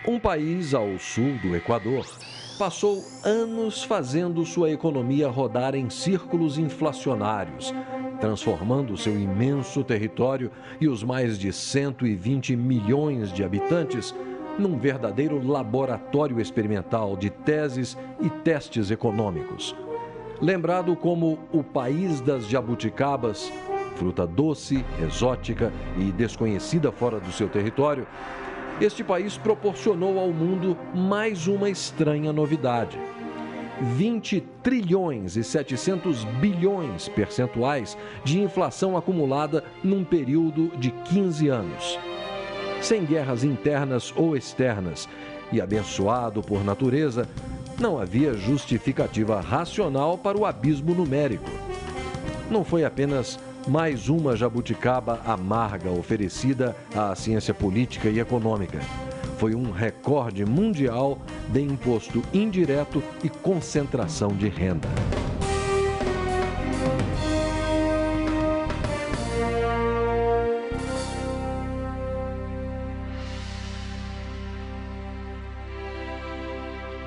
Um país ao sul do Equador passou anos fazendo sua economia rodar em círculos inflacionários, transformando seu imenso território e os mais de 120 milhões de habitantes num verdadeiro laboratório experimental de teses e testes econômicos. Lembrado como o país das jabuticabas, fruta doce, exótica e desconhecida fora do seu território, este país proporcionou ao mundo mais uma estranha novidade. 20 trilhões e 700 bilhões percentuais de inflação acumulada num período de 15 anos. Sem guerras internas ou externas e abençoado por natureza, não havia justificativa racional para o abismo numérico. Não foi apenas mais uma jabuticaba amarga oferecida à ciência política e econômica. Foi um recorde mundial de imposto indireto e concentração de renda.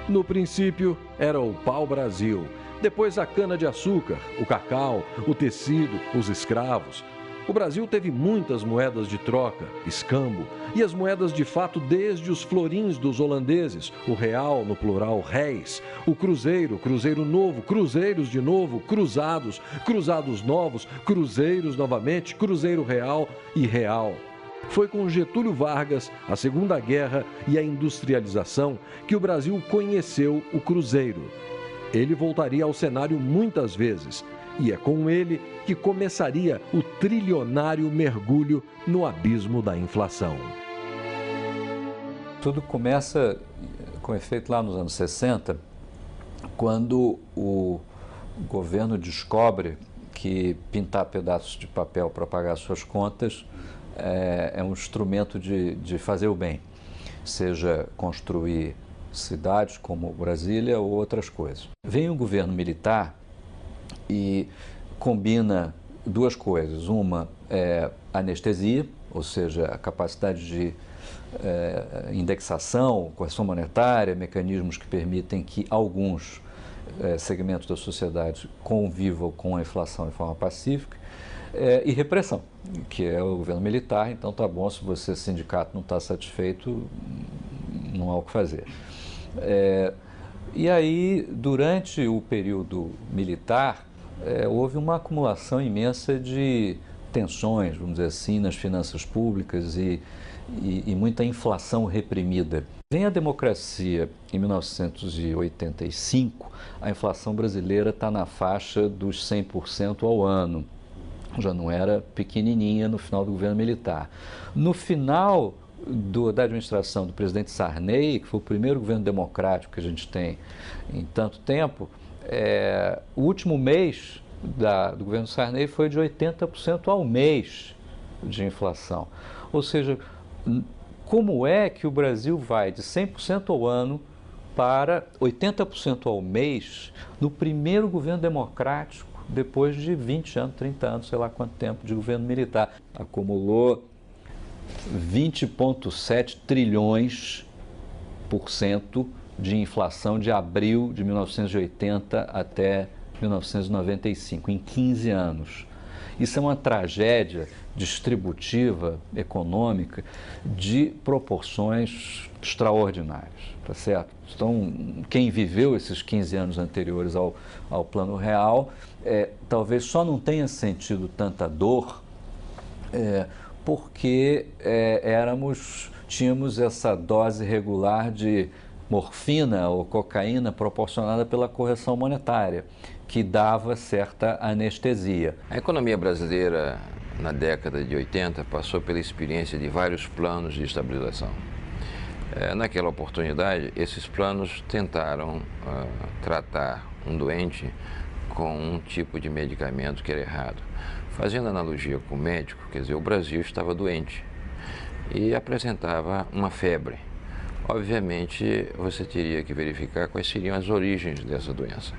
No princípio, era o pau-brasil, depois a cana-de-açúcar, o cacau, o tecido, os escravos. O Brasil teve muitas moedas de troca, escambo, e as moedas de fato desde os florins dos holandeses, o real, no plural réis, o cruzeiro, cruzeiro novo, cruzeiros de novo, cruzados, cruzados novos, cruzeiros novamente, cruzeiro real e real. Foi com Getúlio Vargas, a Segunda Guerra e a industrialização que o Brasil conheceu o cruzeiro. Ele voltaria ao cenário muitas vezes, e é com ele que começaria o trilionário mergulho no abismo da inflação. Tudo começa com efeito lá nos anos 60, quando o governo descobre que pintar pedaços de papel para pagar suas contas é um instrumento de fazer o bem, seja construir cidades como Brasília ou outras coisas. Vem o governo militar e combina duas coisas. Uma é anestesia, ou seja, a capacidade de indexação, correção monetária, mecanismos que permitem que alguns segmentos da sociedade convivam com a inflação de forma pacífica, e repressão, que é o governo militar. Então tá bom, se você, sindicato, não está satisfeito, não há o que fazer. E aí, durante o período militar, houve uma acumulação imensa de tensões, vamos dizer assim, nas finanças públicas e muita inflação reprimida. Vem a democracia em 1985, a inflação brasileira está na faixa dos 100% ao ano. Já não era pequenininha no final do governo militar. No final da administração do presidente Sarney, que foi o primeiro governo democrático que a gente tem em tanto tempo, o último mês do governo Sarney foi de 80% ao mês de inflação. Ou seja, como é que o Brasil vai de 100% ao ano para 80% ao mês no primeiro governo democrático, depois de 20 anos, 30 anos, sei lá quanto tempo de governo militar? Acumulou 20,7 trilhões por cento de inflação de abril de 1980 até 1995, em 15 anos. Isso é uma tragédia distributiva, econômica, de proporções extraordinárias, tá certo? Então, quem viveu esses 15 anos anteriores ao Plano Real, talvez só não tenha sentido tanta dor, porque tínhamos essa dose regular de morfina ou cocaína proporcionada pela correção monetária, que dava certa anestesia. A economia brasileira, na década de 80, passou pela experiência de vários planos de estabilização. Naquela oportunidade, esses planos tentaram tratar um doente com um tipo de medicamento que era errado. Fazendo analogia com o médico, quer dizer, o Brasil estava doente e apresentava uma febre. Obviamente, você teria que verificar quais seriam as origens dessa doença.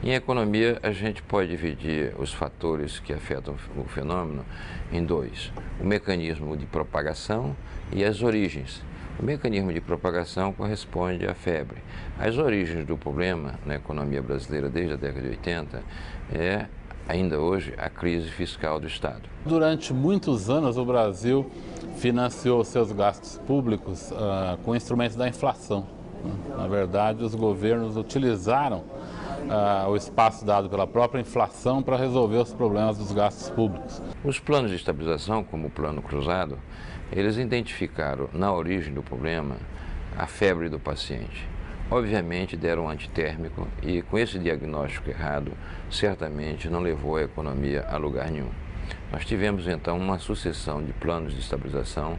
Em economia, a gente pode dividir os fatores que afetam o fenômeno em dois: o mecanismo de propagação e as origens. O mecanismo de propagação corresponde à febre. As origens do problema na economia brasileira desde a década de 80 é, ainda hoje, a crise fiscal do Estado. Durante muitos anos, o Brasil financiou seus gastos públicos com instrumentos da inflação. Na verdade, os governos utilizaram o espaço dado pela própria inflação para resolver os problemas dos gastos públicos. Os planos de estabilização, como o Plano Cruzado, eles identificaram na origem do problema a febre do paciente. Obviamente deram um antitérmico e com esse diagnóstico errado, certamente não levou a economia a lugar nenhum. Nós tivemos então uma sucessão de planos de estabilização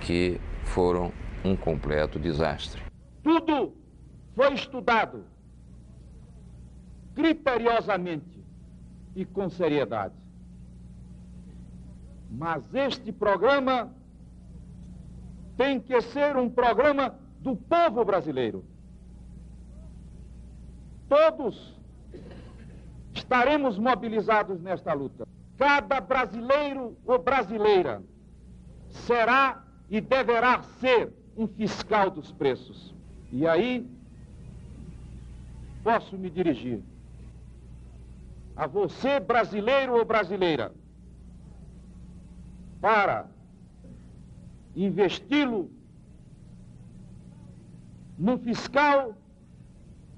que foram um completo desastre. Tudo foi estudado criteriosamente e com seriedade. Mas este programa tem que ser um programa do povo brasileiro. Todos estaremos mobilizados nesta luta. Cada brasileiro ou brasileira será e deverá ser um fiscal dos preços. E aí posso me dirigir a você, brasileiro ou brasileira, para investi-lo no fiscal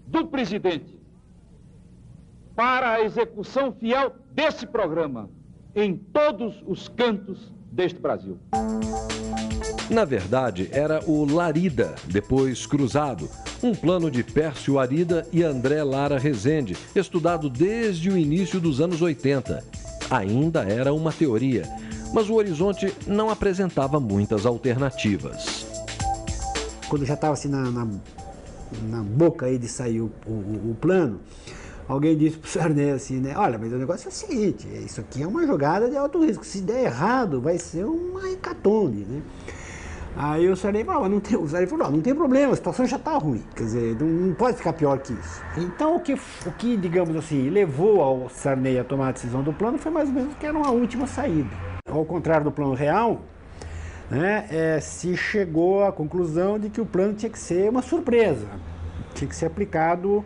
do presidente, para a execução fiel desse programa em todos os cantos deste Brasil. Na verdade, era o Larida, depois Cruzado, um plano de Pércio Arida e André Lara Rezende, estudado desde o início dos anos 80. Ainda era uma teoria, mas o horizonte não apresentava muitas alternativas. Quando já estava assim na boca aí de sair o plano, alguém disse para o Sarney assim, né? Olha, mas o negócio é o seguinte, isso aqui é uma jogada de alto risco, se der errado vai ser uma hecatombe, né? Aí o Sarney falou, não tem problema, a situação já está ruim, quer dizer, não pode ficar pior que isso. Então o que, digamos assim, levou ao Sarney a tomar a decisão do plano foi mais ou menos que era uma última saída. Ao contrário do plano real, né, se chegou à conclusão de que o plano tinha que ser uma surpresa, tinha que ser aplicado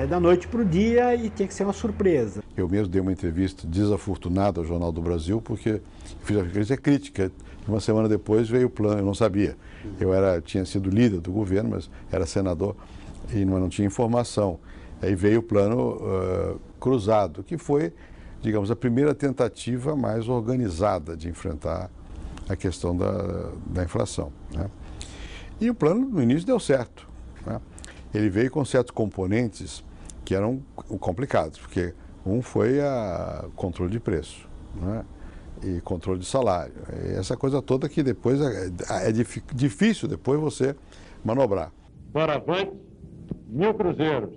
da noite para o dia e tinha que ser uma surpresa. Eu mesmo dei uma entrevista desafortunada ao Jornal do Brasil porque fiz a crítica. Uma semana depois veio o plano, eu não sabia. Eu tinha sido líder do governo, mas era senador e não tinha informação. Aí veio o plano cruzado, que foi, digamos, a primeira tentativa mais organizada de enfrentar a questão da inflação, né? E o plano, no início, deu certo, né? Ele veio com certos componentes que eram complicados, porque um foi o controle de preço, né? E controle de salário. E essa coisa toda que depois é difícil depois você manobrar. Para avante, 1.000 cruzeiros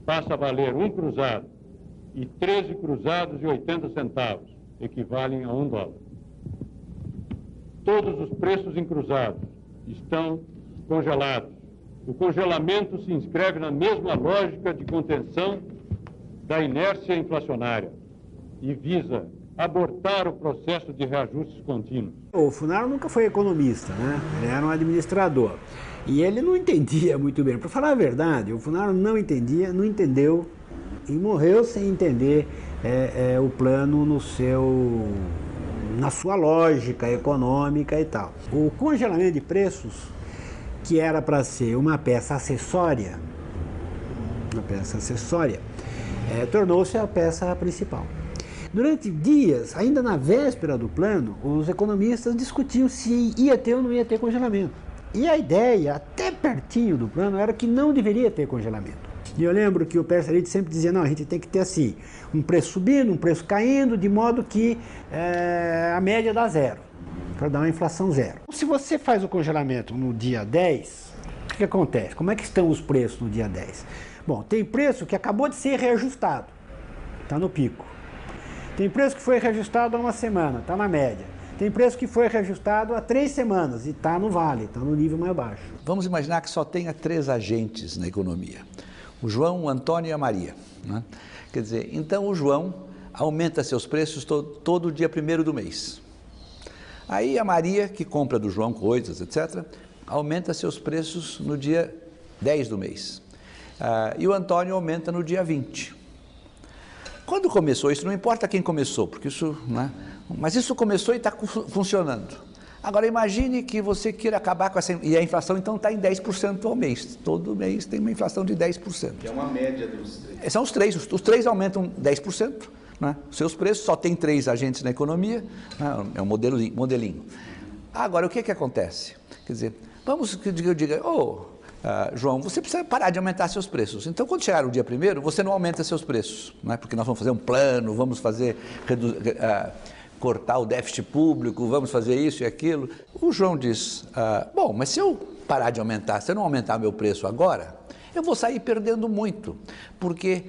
passa a valer 1 cruzado e 13 cruzados e 80 centavos, equivalem a $1. Todos os preços em cruzados estão congelados. O congelamento se inscreve na mesma lógica de contenção da inércia inflacionária e visa abortar o processo de reajustes contínuos. O Funaro nunca foi economista, né? Ele era um administrador. E ele não entendia muito bem. Para falar a verdade, o Funaro não entendia, não entendeu e morreu sem entender o plano na sua lógica econômica e tal. O congelamento de preços, que era para ser uma peça acessória, tornou-se a peça principal. Durante dias, ainda na véspera do plano, os economistas discutiam se ia ter ou não ia ter congelamento. E a ideia, até pertinho do plano, era que não deveria ter congelamento. E eu lembro que o Pércio Arida sempre dizia, não, a gente tem que ter assim, um preço subindo, um preço caindo, de modo que a média dá zero, para dar uma inflação zero. Se você faz o congelamento no dia 10, o que acontece? Como é que estão os preços no dia 10? Bom, tem preço que acabou de ser reajustado, está no pico. Tem preço que foi reajustado há uma semana, está na média. Tem preço que foi reajustado há 3 semanas e está no vale, está no nível mais baixo. Vamos imaginar que só tenha 3 agentes na economia. O João, o Antônio e a Maria, né? Quer dizer, então o João aumenta seus preços todo dia 1º do mês. Aí a Maria, que compra do João coisas, etc., aumenta seus preços no dia 10 do mês. E o Antônio aumenta no dia 20. Quando começou isso, não importa quem começou, porque isso, né? Mas isso começou e está funcionando. Agora imagine que você queira acabar com essa... E a inflação então está em 10% ao mês. Todo mês tem uma inflação de 10%. Que é uma média dos três. São os três. Os três aumentam 10%. Né? Seus preços, só tem 3 agentes na economia. Né? É um modelinho. Agora, o que acontece? Quer dizer, vamos que eu diga... João, você precisa parar de aumentar seus preços. Então, quando chegar o dia 1º, você não aumenta seus preços, né? Porque nós vamos fazer um plano, vamos fazer cortar o déficit público, vamos fazer isso e aquilo. O João diz, bom, mas se eu parar de aumentar, se eu não aumentar meu preço agora, eu vou sair perdendo muito, porque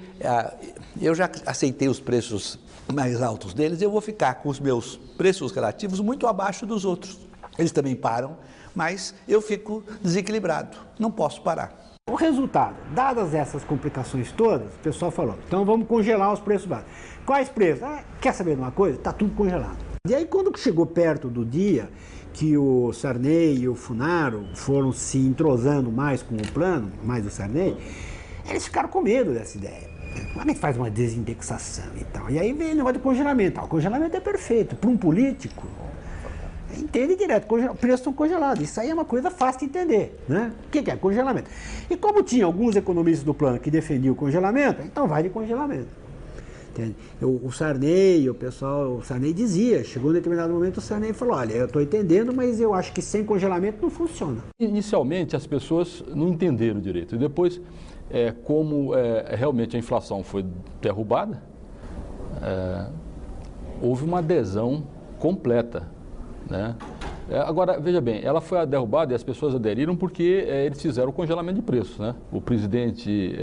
eu já aceitei os preços mais altos deles e eu vou ficar com os meus preços relativos muito abaixo dos outros. Eles também param, mas eu fico desequilibrado, não posso parar. O resultado, dadas essas complicações todas, o pessoal falou, então vamos congelar os preços básicos. Quais preços? Quer saber de uma coisa? Está tudo congelado. E aí quando chegou perto do dia que o Sarney e o Funaro foram se entrosando mais com o plano, mais o Sarney, eles ficaram com medo dessa ideia. Como é que faz uma desindexação e tal? E aí veio o negócio do congelamento. O congelamento é perfeito. Para um político, entende direto, preços estão congelados. Isso aí é uma coisa fácil de entender, né? O que é congelamento? E como tinha alguns economistas do plano que defendiam o congelamento, então vai de congelamento. Entende? O Sarney, o Sarney dizia, chegou em determinado momento o Sarney falou, olha, eu estou entendendo, mas eu acho que sem congelamento não funciona. Inicialmente as pessoas não entenderam direito, e depois, como realmente a inflação foi derrubada, houve uma adesão completa. Né? Agora, veja bem, ela foi derrubada e as pessoas aderiram porque eles fizeram o congelamento de preços. Né? O presidente,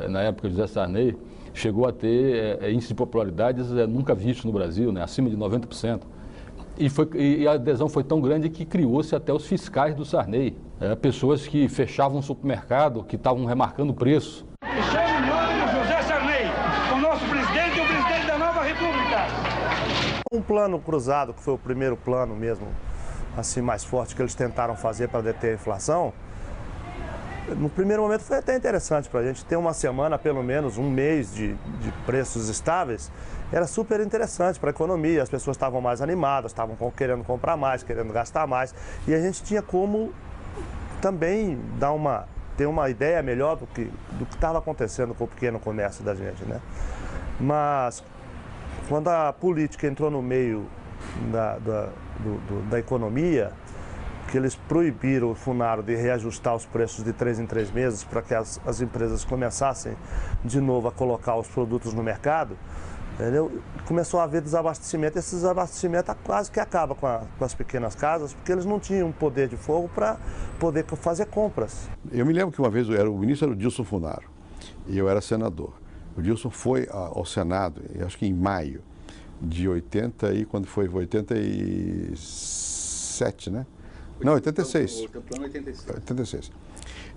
na época, José Sarney, chegou a ter índice de popularidades nunca visto no Brasil, né? Acima de 90%. E a adesão foi tão grande que criou-se até os fiscais do Sarney. Pessoas que fechavam o supermercado, que estavam remarcando o preço. Chame o nome José Sarney, o nosso presidente e o presidente da nova república. Um plano cruzado, que foi o primeiro plano mesmo, assim, mais forte que eles tentaram fazer para deter a inflação, no primeiro momento foi até interessante para a gente ter uma semana, pelo menos um mês de preços estáveis, era super interessante para a economia, as pessoas estavam mais animadas, estavam querendo comprar mais, querendo gastar mais, e a gente tinha como também ter uma ideia melhor do que estava acontecendo com o pequeno comércio da gente, né? Mas quando a política entrou no meio da economia, que eles proibiram o Funaro de reajustar os preços de 3 em 3 meses para que as empresas começassem de novo a colocar os produtos no mercado, entendeu? Começou a haver desabastecimento. Esse desabastecimento quase que acaba com as pequenas casas, porque eles não tinham poder de fogo para poder fazer compras. Eu me lembro que uma vez o ministro era o Dilson Funaro e eu era senador. O Dilson foi ao Senado, acho que em maio de 87, né? Não, 86. O plano 86. 86.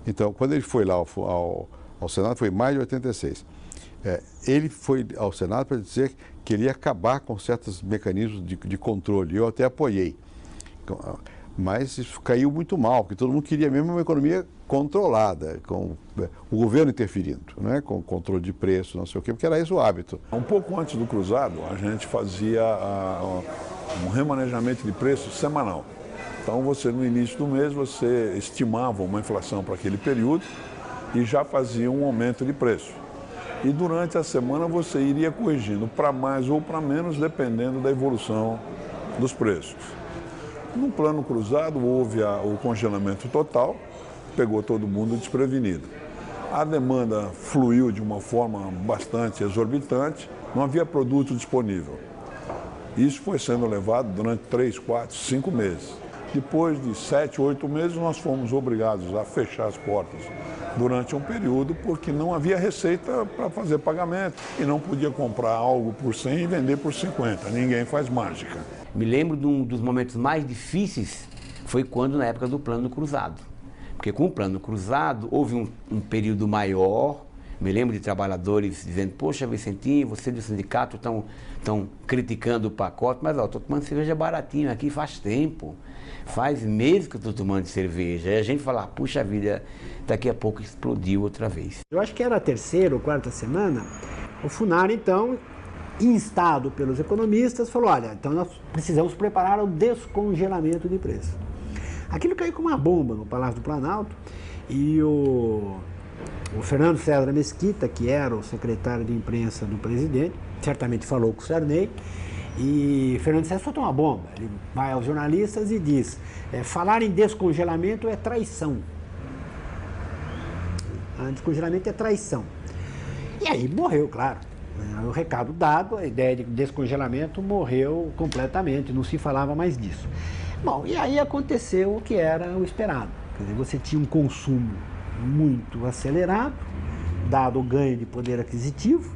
Então, quando ele foi lá ao Senado, foi em maio de 86. Ele foi ao Senado para dizer que ele ia acabar com certos mecanismos de controle. Eu até apoiei. Mas isso caiu muito mal, porque todo mundo queria mesmo uma economia controlada, com o governo interferindo, né? Com controle de preço, não sei o quê, porque era esse o hábito. Um pouco antes do cruzado, a gente fazia um remanejamento de preço semanal. Então, no início do mês, você estimava uma inflação para aquele período e já fazia um aumento de preço. E durante a semana você iria corrigindo para mais ou para menos, dependendo da evolução dos preços. No plano cruzado, houve o congelamento total, pegou todo mundo desprevenido. A demanda fluiu de uma forma bastante exorbitante, não havia produto disponível. Isso foi sendo levado durante 3, 4, 5 meses. Depois de 7, 8 meses, nós fomos obrigados a fechar as portas durante um período, porque não havia receita para fazer pagamento e não podia comprar algo por 100 e vender por 50. Ninguém faz mágica. Me lembro de um dos momentos mais difíceis, foi quando na época do plano cruzado. Porque com o plano cruzado houve um período maior, Me lembro de trabalhadores dizendo, poxa, Vicentinho, você do sindicato estão criticando o pacote, mas ó, estou tomando cerveja baratinho aqui faz tempo. Faz meses que eu estou tomando cerveja. E a gente fala, puxa vida, daqui a pouco explodiu outra vez. Eu acho que era a terceira ou quarta semana, o Funari, então, instado pelos economistas, falou, olha, então nós precisamos preparar o descongelamento de preços. Aquilo caiu como uma bomba no Palácio do Planalto e o Fernando César Mesquita, que era o secretário de imprensa do presidente, certamente falou com o Sarney, e Fernando César soltou uma bomba. Ele vai aos jornalistas e diz, falar em descongelamento é traição. Descongelamento é traição. E aí morreu, claro. O recado dado, a ideia de descongelamento morreu completamente, não se falava mais disso. Bom, e aí aconteceu o que era o esperado. Quer dizer, você tinha um consumo muito acelerado, dado o ganho de poder aquisitivo,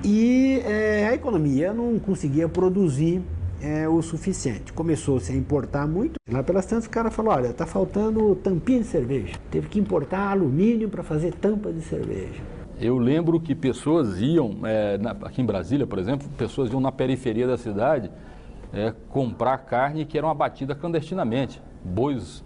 e a economia não conseguia produzir o suficiente. Começou-se a importar muito. Lá pelas tantas o cara falou, olha, está faltando tampinha de cerveja. Teve que importar alumínio para fazer tampa de cerveja. Eu lembro que pessoas iam, aqui em Brasília, por exemplo, pessoas iam na periferia da cidade comprar carne que eram abatidas clandestinamente. Bois,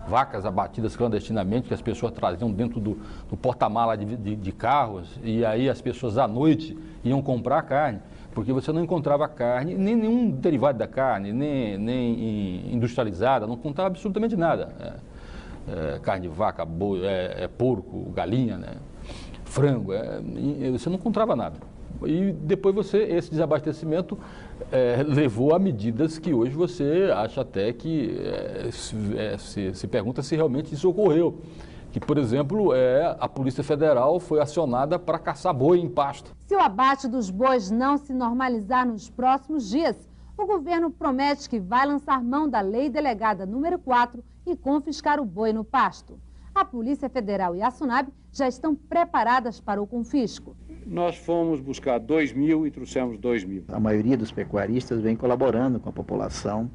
vacas abatidas clandestinamente, que as pessoas traziam dentro do porta-mala de carros, e aí as pessoas à noite iam comprar carne, porque você não encontrava carne, nem nenhum derivado da carne, nem industrializada, não encontrava absolutamente nada. Carne de vaca, boi, porco, galinha, né? Frango, você não encontrava nada. E depois esse desabastecimento levou a medidas que hoje você acha até que se pergunta se realmente isso ocorreu. Que, por exemplo, a Polícia Federal foi acionada para caçar boi em pasto. Se o abate dos bois não se normalizar nos próximos dias, o governo promete que vai lançar mão da Lei Delegada número 4 e confiscar o boi no pasto. A Polícia Federal e a SUNAB já estão preparadas para o confisco. Nós fomos buscar 2.000 e trouxemos 2.000. A maioria dos pecuaristas vem colaborando com a população,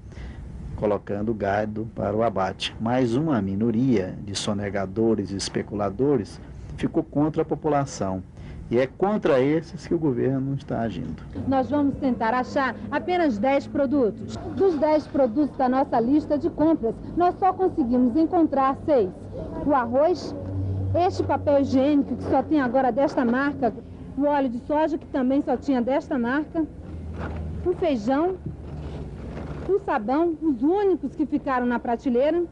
colocando gado para o abate. Mas uma minoria de sonegadores e especuladores ficou contra a população. E é contra esses que o governo está agindo. Nós vamos tentar achar apenas 10 produtos. Dos 10 produtos da nossa lista de compras, nós só conseguimos encontrar 6. O arroz, este papel higiênico que só tem agora desta marca, o óleo de soja que também só tinha desta marca, o feijão, o sabão, os únicos que ficaram na prateleira,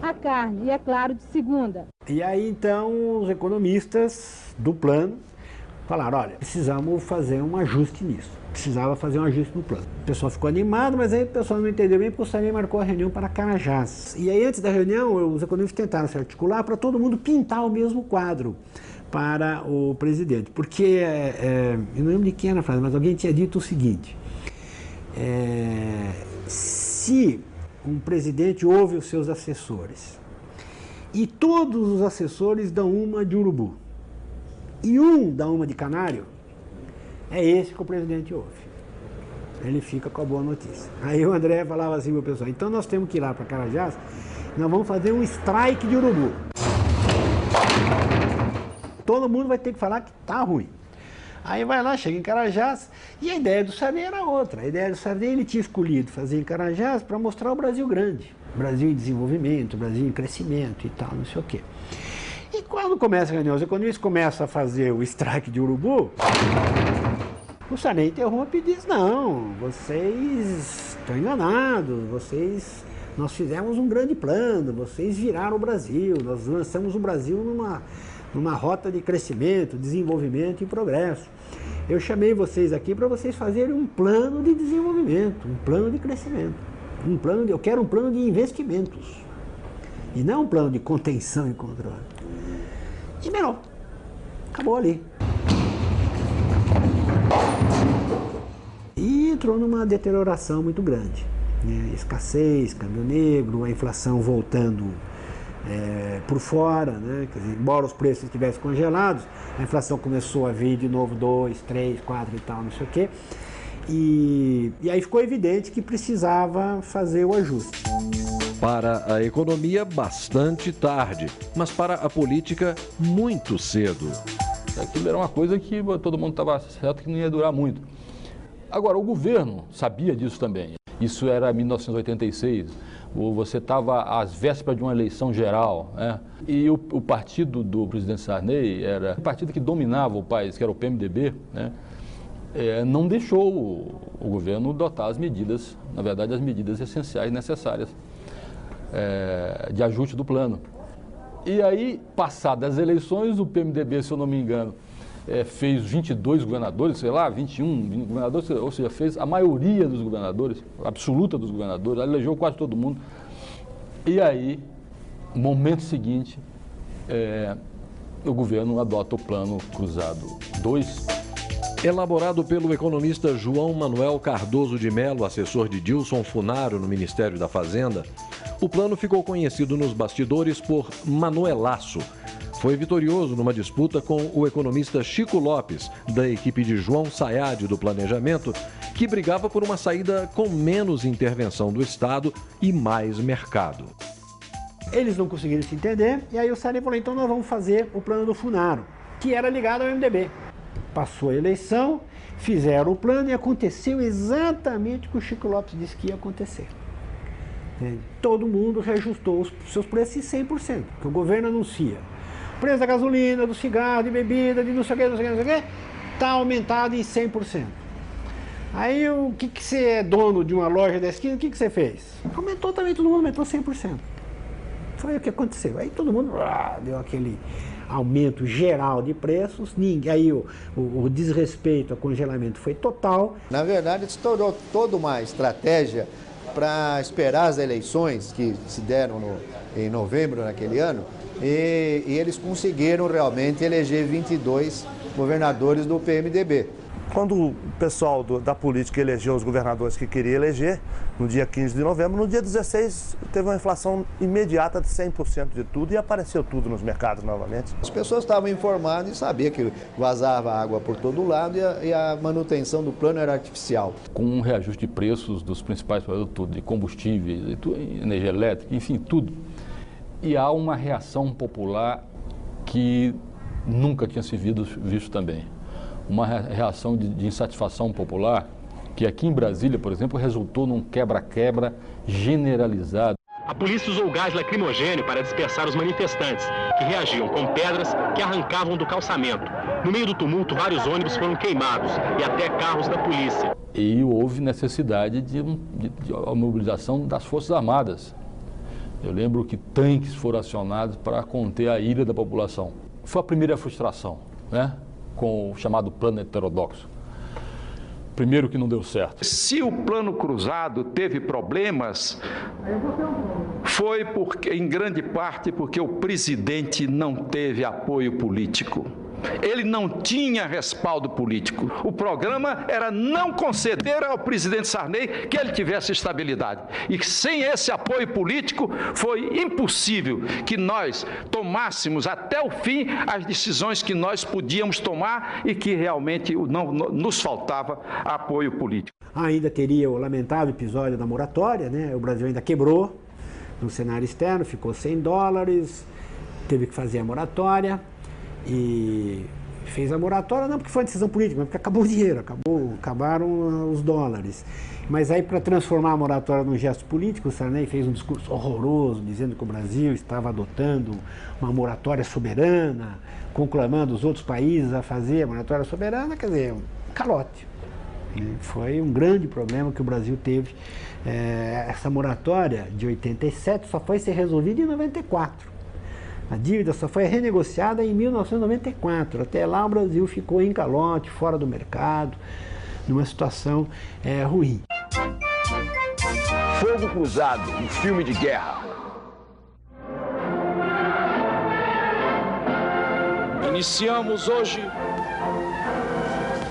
a carne e, é claro, de segunda. E aí, então, os economistas do plano falaram, olha, precisamos fazer um ajuste nisso. Precisava fazer um ajuste no plano. O pessoal ficou animado, mas aí o pessoal não entendeu bem, porque o Sarney marcou a reunião para Carajás. E aí, antes da reunião, os economistas tentaram se articular para todo mundo pintar o mesmo quadro para o presidente. Porque, eu não lembro de quem era a frase, mas alguém tinha dito o seguinte, se um presidente ouve os seus assessores e todos os assessores dão uma de urubu e um dá uma de canário, é esse que o presidente ouve. Ele fica com a boa notícia. Aí o André falava assim para o pessoal, então nós temos que ir lá para Carajás, nós vamos fazer um strike de urubu. Todo mundo vai ter que falar que tá ruim. Aí vai lá, chega em Carajás, e a ideia do Sarney era outra. A ideia do Sarney, ele tinha escolhido fazer em Carajás para mostrar o Brasil grande. Brasil em desenvolvimento, Brasil em crescimento e tal, não sei o quê. E quando começa a reunião, os economistas começam a fazer o strike de urubu, o Sarney interrompe e diz, não, vocês estão enganados, nós fizemos um grande plano, vocês viraram o Brasil, nós lançamos o Brasil numa rota de crescimento, desenvolvimento e progresso. Eu chamei vocês aqui para vocês fazerem um plano de desenvolvimento, um plano de crescimento. Eu quero um plano de investimentos. E não um plano de contenção e controle. E melhor, acabou ali. E entrou numa deterioração muito grande. Escassez, câmbio negro, a inflação voltando por fora, né? Quer dizer, embora os preços estivessem congelados, a inflação começou a vir de novo 2, 3, 4 e tal, não sei o quê. E aí ficou evidente que precisava fazer o ajuste. Para a economia, bastante tarde, mas para a política, muito cedo. Aquilo era uma coisa que todo mundo estava certo que não ia durar muito. Agora, o governo sabia disso também. Isso era 1986, você estava às vésperas de uma eleição geral, né? E o partido do presidente Sarney era o partido que dominava o país, que era o PMDB, né? Não deixou o governo adotar as medidas, na verdade, as medidas essenciais necessárias de ajuste do plano. E aí, passadas as eleições, o PMDB, se eu não me engano, fez 22 governadores, sei lá, 21 governadores, ou seja, fez a maioria dos governadores, absoluta dos governadores, elegeu quase todo mundo. E aí, no momento seguinte, o governo adota o Plano Cruzado 2. Elaborado pelo economista João Manuel Cardoso de Mello, assessor de Dilson Funaro no Ministério da Fazenda, o plano ficou conhecido nos bastidores por Manuelaço. Foi vitorioso numa disputa com o economista Chico Lopes, da equipe de João Sayad do Planejamento, que brigava por uma saída com menos intervenção do Estado e mais mercado. Eles não conseguiram se entender, e aí o Sarney falou, então nós vamos fazer o plano do Funaro, que era ligado ao MDB. Passou a eleição, fizeram o plano e aconteceu exatamente o que o Chico Lopes disse que ia acontecer. Todo mundo reajustou os seus preços em 100%, porque o governo anuncia. O preço da gasolina, do cigarro, de bebida, de não sei o que, não sei o que, está aumentado em 100%. Aí o que você é dono de uma loja da esquina, o que você fez? Aumentou também, todo mundo aumentou 100%. Foi o que aconteceu. Aí todo mundo deu aquele aumento geral de preços, aí o desrespeito ao congelamento foi total. Na verdade, se tornou toda uma estratégia para esperar as eleições que se deram em novembro naquele ano, e eles conseguiram realmente eleger 22 governadores do PMDB. Quando o pessoal da política elegeu os governadores que queria eleger, no dia 15 de novembro, no dia 16 teve uma inflação imediata de 100% de tudo e apareceu tudo nos mercados novamente. As pessoas estavam informadas e sabiam que vazava água por todo lado e a manutenção do plano era artificial. Com um reajuste de preços dos principais produtos, de combustíveis, energia elétrica, enfim, tudo. E há uma reação popular que nunca tinha se visto também. Uma reação de insatisfação popular que aqui em Brasília, por exemplo, resultou num quebra-quebra generalizado. A polícia usou gás lacrimogêneo para dispersar os manifestantes, que reagiam com pedras que arrancavam do calçamento. No meio do tumulto, vários ônibus foram queimados e até carros da polícia. E houve necessidade de mobilização das Forças Armadas. Eu lembro que tanques foram acionados para conter a ira da população. Foi a primeira frustração, né? Com o chamado plano heterodoxo. Primeiro que não deu certo. Se o plano cruzado teve problemas, foi porque, em grande parte porque o presidente não teve apoio político. Ele não tinha respaldo político. O programa era não conceder ao presidente Sarney que ele tivesse estabilidade. E sem esse apoio político, foi impossível que nós tomássemos até o fim as decisões que nós podíamos tomar e que realmente não nos faltava apoio político. Ainda teria o lamentável episódio da moratória, né? O Brasil ainda quebrou no cenário externo, ficou $100, teve que fazer a moratória. E fez a moratória não porque foi uma decisão política, mas porque acabou o dinheiro, acabaram os dólares. Mas aí, para transformar a moratória num gesto político, o Sarney fez um discurso horroroso, dizendo que o Brasil estava adotando uma moratória soberana, conclamando os outros países a fazer a moratória soberana, quer dizer, um calote. Foi um grande problema que o Brasil teve. Essa moratória de 87 só foi ser resolvida em 94. A dívida só foi renegociada em 1994. Até lá o Brasil ficou em calote, fora do mercado, numa situação ruim. Fogo Cruzado, um filme de guerra. Iniciamos hoje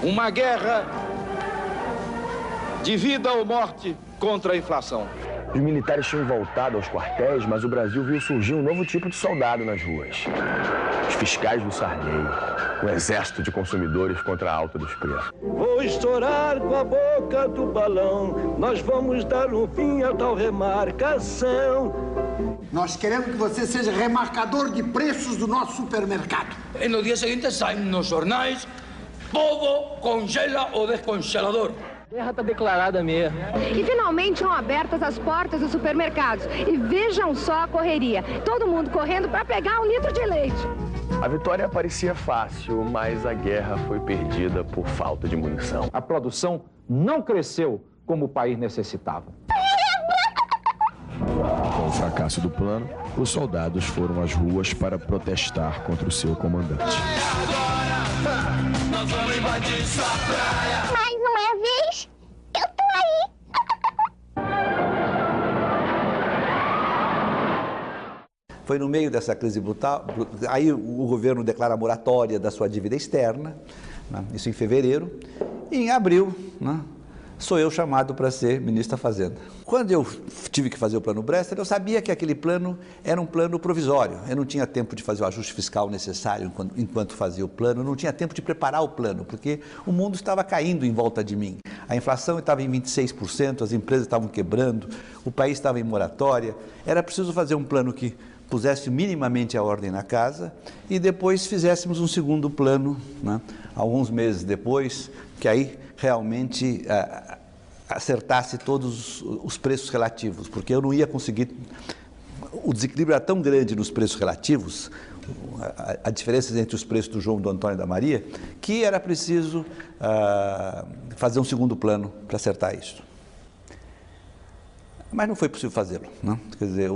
uma guerra de vida ou morte contra a inflação. Os militares tinham voltado aos quartéis, mas o Brasil viu surgir um novo tipo de soldado nas ruas. Os fiscais do Sarney, um exército de consumidores contra a alta dos preços. Vou estourar com a boca do balão, nós vamos dar um fim a tal remarcação. Nós queremos que você seja remarcador de preços do nosso supermercado. E no dia seguinte saem nos jornais, povo congela o descongelador. A guerra está declarada mesmo. E finalmente foram abertas as portas dos supermercados. E vejam só a correria. Todo mundo correndo para pegar um litro de leite. A vitória parecia fácil, mas a guerra foi perdida por falta de munição. A produção não cresceu como o país necessitava. Com o fracasso do plano, os soldados foram às ruas para protestar contra o seu comandante. Nós vamos invadir sua praia. Mais uma vez, eu tô aí. Foi no meio dessa crise brutal, aí o governo declara a moratória da sua dívida externa, né, isso em fevereiro, e em abril, né, sou eu chamado para ser ministro da Fazenda. Quando eu tive que fazer o plano Bresser, eu sabia que aquele plano era um plano provisório. Eu não tinha tempo de fazer o ajuste fiscal necessário enquanto fazia o plano, eu não tinha tempo de preparar o plano, porque o mundo estava caindo em volta de mim. A inflação estava em 26%, as empresas estavam quebrando, o país estava em moratória. Era preciso fazer um plano que pusesse minimamente a ordem na casa e depois fizéssemos um segundo plano, né, alguns meses depois, que aí realmente acertasse todos os preços relativos, porque eu não ia conseguir, o desequilíbrio era tão grande nos preços relativos, a diferença entre os preços do João, do Antônio e da Maria, que era preciso fazer um segundo plano para acertar isso. Mas não foi possível fazê-lo, né? Quer dizer,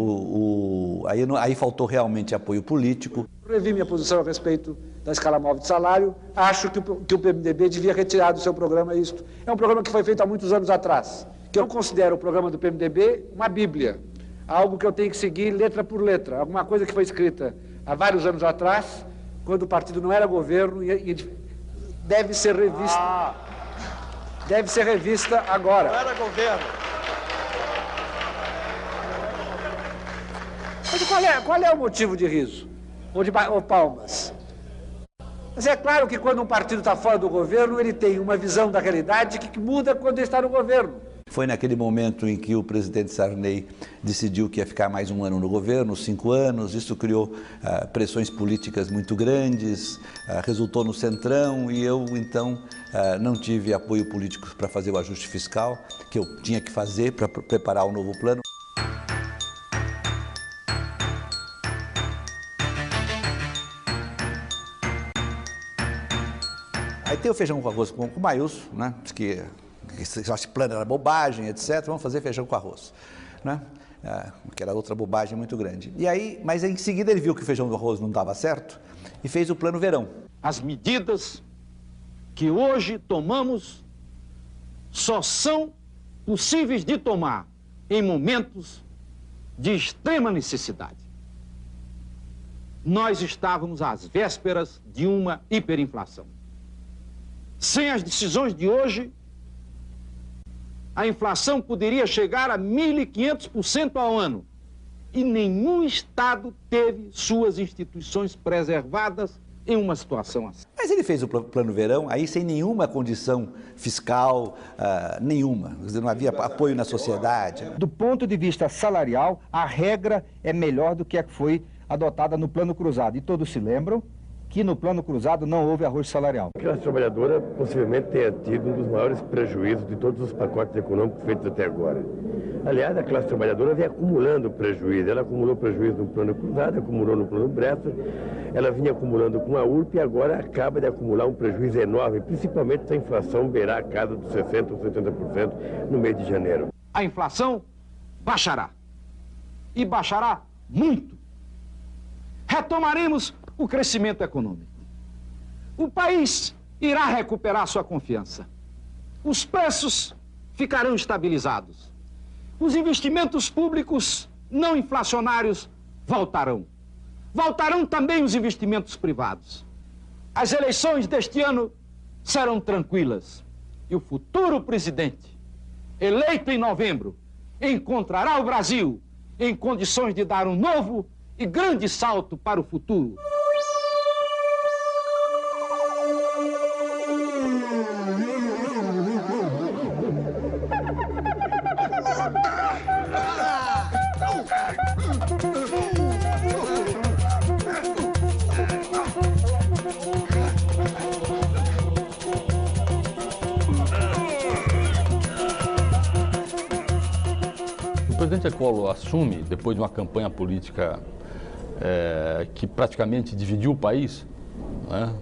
aí faltou realmente apoio político. Revi minha posição a respeito da escala móvel de salário. Acho que o PMDB devia retirar do seu programa isto. É um programa que foi feito há muitos anos atrás, que eu considero o programa do PMDB uma bíblia, algo que eu tenho que seguir letra por letra, alguma coisa que foi escrita há vários anos atrás, quando o partido não era governo e deve ser revista. Deve ser revista agora. Não era governo. Mas qual é o motivo de riso? Ou palmas? Mas é claro que quando um partido está fora do governo, ele tem uma visão da realidade que muda quando ele está no governo. Foi naquele momento em que o presidente Sarney decidiu que ia ficar mais um ano no governo, 5 anos, isso criou pressões políticas muito grandes, resultou no Centrão e eu, então, não tive apoio político para fazer o ajuste fiscal que eu tinha que fazer para preparar o novo plano. Aí tem o feijão com arroz com o Maílson, né? Diz que esse plano era bobagem, etc. Vamos fazer feijão com arroz, né? Que era outra bobagem muito grande. E aí, mas em seguida ele viu que o feijão com arroz não dava certo e fez o plano verão. As medidas que hoje tomamos só são possíveis de tomar em momentos de extrema necessidade. Nós estávamos às vésperas de uma hiperinflação. Sem as decisões de hoje, a inflação poderia chegar a 1.500% ao ano. E nenhum Estado teve suas instituições preservadas em uma situação assim. Mas ele fez o plano verão, aí sem nenhuma condição fiscal, nenhuma. Não havia apoio na sociedade. Do ponto de vista salarial, a regra é melhor do que a que foi adotada no plano cruzado. E todos se lembram que no plano cruzado não houve arroz salarial. A classe trabalhadora possivelmente tenha tido um dos maiores prejuízos de todos os pacotes econômicos feitos até agora. Aliás, a classe trabalhadora vem acumulando prejuízo. Ela acumulou prejuízo no plano cruzado, acumulou no plano Bresser, ela vinha acumulando com a URP e agora acaba de acumular um prejuízo enorme, principalmente se a inflação beirar a casa dos 60% ou 70% no mês de janeiro. A inflação baixará. E baixará muito. Retomaremos o crescimento econômico. O país irá recuperar sua confiança. Os preços ficarão estabilizados. Os investimentos públicos não inflacionários voltarão. Voltarão também os investimentos privados. As eleições deste ano serão tranquilas. E o futuro presidente, eleito em novembro, encontrará o Brasil em condições de dar um novo e grande salto para o futuro. O presidente Collor assume, depois de uma campanha política que praticamente dividiu o país, né?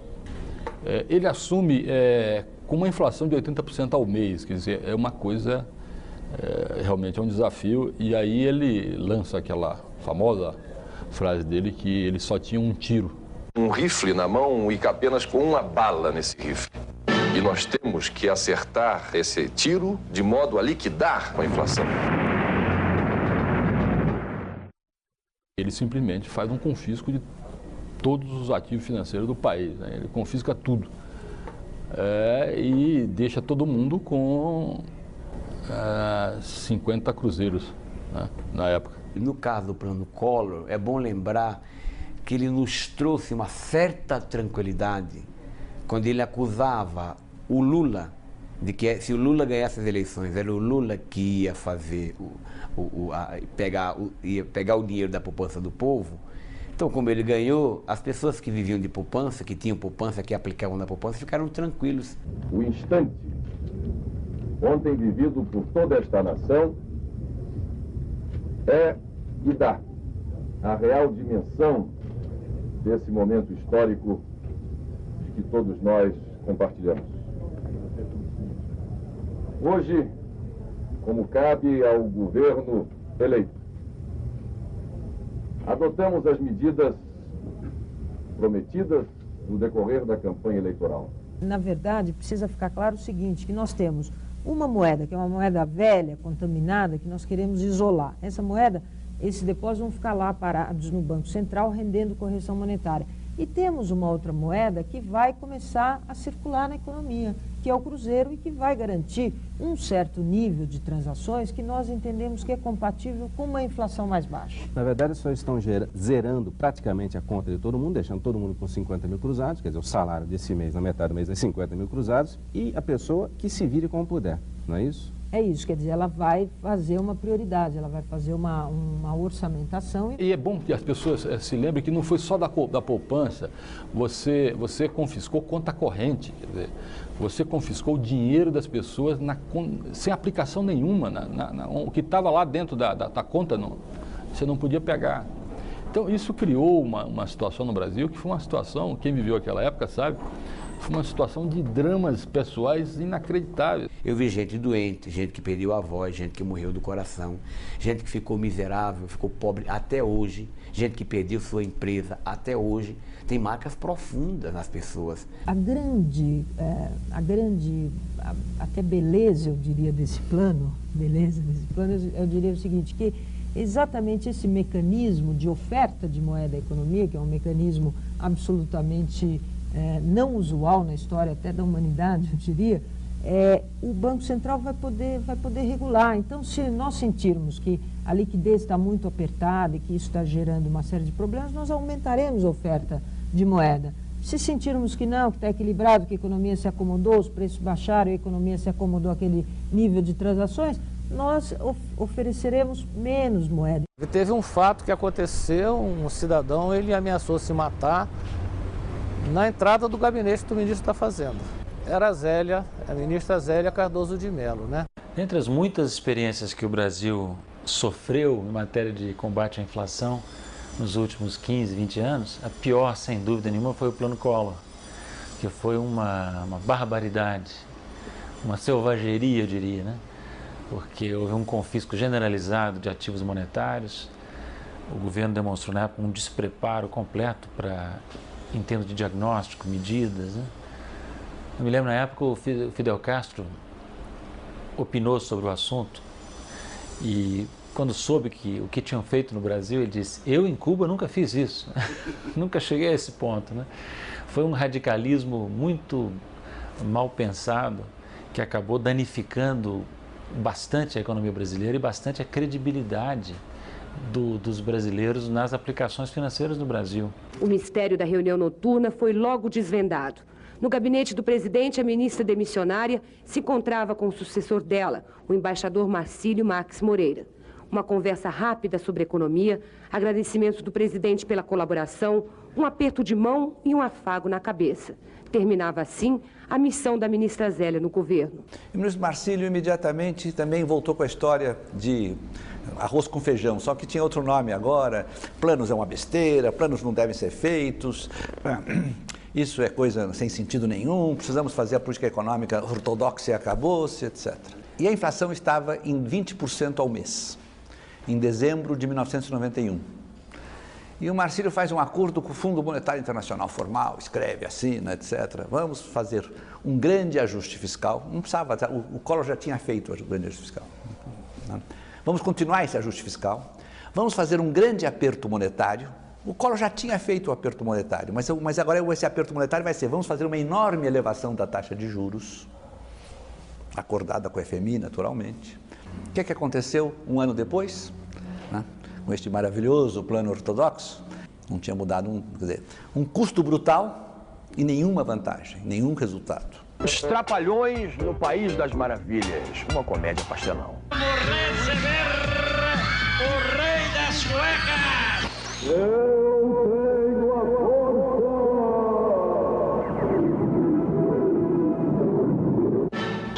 Ele assume com uma inflação de 80% ao mês, quer dizer, é uma coisa, realmente é um desafio, e aí ele lança aquela famosa frase dele que ele só tinha um tiro. Um rifle na mão e apenas com uma bala nesse rifle. E nós temos que acertar esse tiro de modo a liquidar a inflação. Ele simplesmente faz um confisco de todos os ativos financeiros do país, né? Ele confisca tudo e deixa todo mundo com 50 cruzeiros, né, na época. No caso do plano Collor, é bom lembrar que ele nos trouxe uma certa tranquilidade quando ele acusava o Lula de que se o Lula ganhasse as eleições, era o Lula que ia fazer ia pegar o dinheiro da poupança do povo. Então, como ele ganhou, as pessoas que viviam de poupança, que tinham poupança, que aplicavam na poupança, ficaram tranquilos. O instante ontem vivido por toda esta nação e dá a real dimensão desse momento histórico de que todos nós compartilhamos. Hoje, como cabe ao governo eleito, adotamos as medidas prometidas no decorrer da campanha eleitoral. Na verdade, precisa ficar claro o seguinte, que nós temos uma moeda, que é uma moeda velha, contaminada, que nós queremos isolar. Essa moeda, esses depósitos vão ficar lá parados no Banco Central, rendendo correção monetária. E temos uma outra moeda que vai começar a circular na economia, que é o Cruzeiro, e que vai garantir um certo nível de transações que nós entendemos que é compatível com uma inflação mais baixa. Na verdade, só estão zerando praticamente a conta de todo mundo, deixando todo mundo com 50 mil cruzados, quer dizer, o salário desse mês, na metade do mês, é 50 mil cruzados, e a pessoa que se vire como puder, não é isso? É isso, quer dizer, ela vai fazer uma prioridade, ela vai fazer uma orçamentação. E é bom que as pessoas se lembrem que não foi só da poupança, você confiscou conta corrente, quer dizer, você confiscou o dinheiro das pessoas sem aplicação nenhuma, o que estava lá dentro da conta, você não podia pegar. Então isso criou uma situação no Brasil que foi uma situação, quem viveu aquela época sabe, foi uma situação de dramas pessoais inacreditáveis. Eu vi gente doente, gente que perdeu a voz, gente que morreu do coração, gente que ficou miserável, ficou pobre até hoje, gente que perdeu sua empresa até hoje. Tem marcas profundas nas pessoas. A grande até beleza, eu diria, desse plano, eu diria o seguinte, que exatamente esse mecanismo de oferta de moeda à economia, que é um mecanismo absolutamente não usual na história até da humanidade, eu diria, o Banco Central vai poder regular. Então, se nós sentirmos que a liquidez está muito apertada e que isso está gerando uma série de problemas, nós aumentaremos a oferta de moeda. Se sentirmos que não, que está equilibrado, que a economia se acomodou, os preços baixaram, a economia se acomodou àquele nível de transações, nós ofereceremos menos moeda. Teve um fato que aconteceu, um cidadão, ele ameaçou se matar na entrada do gabinete do ministro da Fazenda. Era a ministra Zélia Cardoso de Mello, né? Entre as muitas experiências que o Brasil sofreu em matéria de combate à inflação nos últimos 15, 20 anos, a pior, sem dúvida nenhuma, foi o Plano Collor, que foi uma barbaridade, uma selvageria, eu diria, né? Porque houve um confisco generalizado de ativos monetários, o governo demonstrou na época um despreparo completo em termos de diagnóstico, medidas, né? Eu me lembro na época o Fidel Castro opinou sobre o assunto e quando soube o que tinham feito no Brasil, ele disse, eu em Cuba nunca fiz isso, nunca cheguei a esse ponto, né? Foi um radicalismo muito mal pensado que acabou danificando bastante a economia brasileira e bastante a credibilidade dos brasileiros nas aplicações financeiras no Brasil. O mistério da reunião noturna foi logo desvendado. No gabinete do presidente, a ministra demissionária se encontrava com o sucessor dela, o embaixador Marcílio Marques Moreira. Uma conversa rápida sobre economia, agradecimentos do presidente pela colaboração, um aperto de mão e um afago na cabeça. Terminava assim a missão da ministra Zélia no governo. O ministro Marcílio imediatamente também voltou com a história de arroz com feijão, só que tinha outro nome agora. Planos é uma besteira, planos não devem ser feitos, isso é coisa sem sentido nenhum, precisamos fazer a política econômica ortodoxa e acabou-se, etc. E a inflação estava em 20% ao mês, em dezembro de 1991. E o Marcílio faz um acordo com o Fundo Monetário Internacional formal, escreve, assina, etc. Vamos fazer um grande ajuste fiscal. Não precisava, o Collor já tinha feito o grande ajuste fiscal. Vamos continuar esse ajuste fiscal. Vamos fazer um grande aperto monetário. O Collor já tinha feito o aperto monetário, mas agora esse aperto monetário vai ser, vamos fazer uma enorme elevação da taxa de juros, acordada com a FMI, naturalmente. O que é que aconteceu um ano depois? Com este maravilhoso plano ortodoxo, não tinha mudado, quer dizer, um custo brutal e nenhuma vantagem, nenhum resultado. Os Trapalhões no País das Maravilhas, uma comédia pastelão. Vamos receber o rei das cuecas! Eu tenho a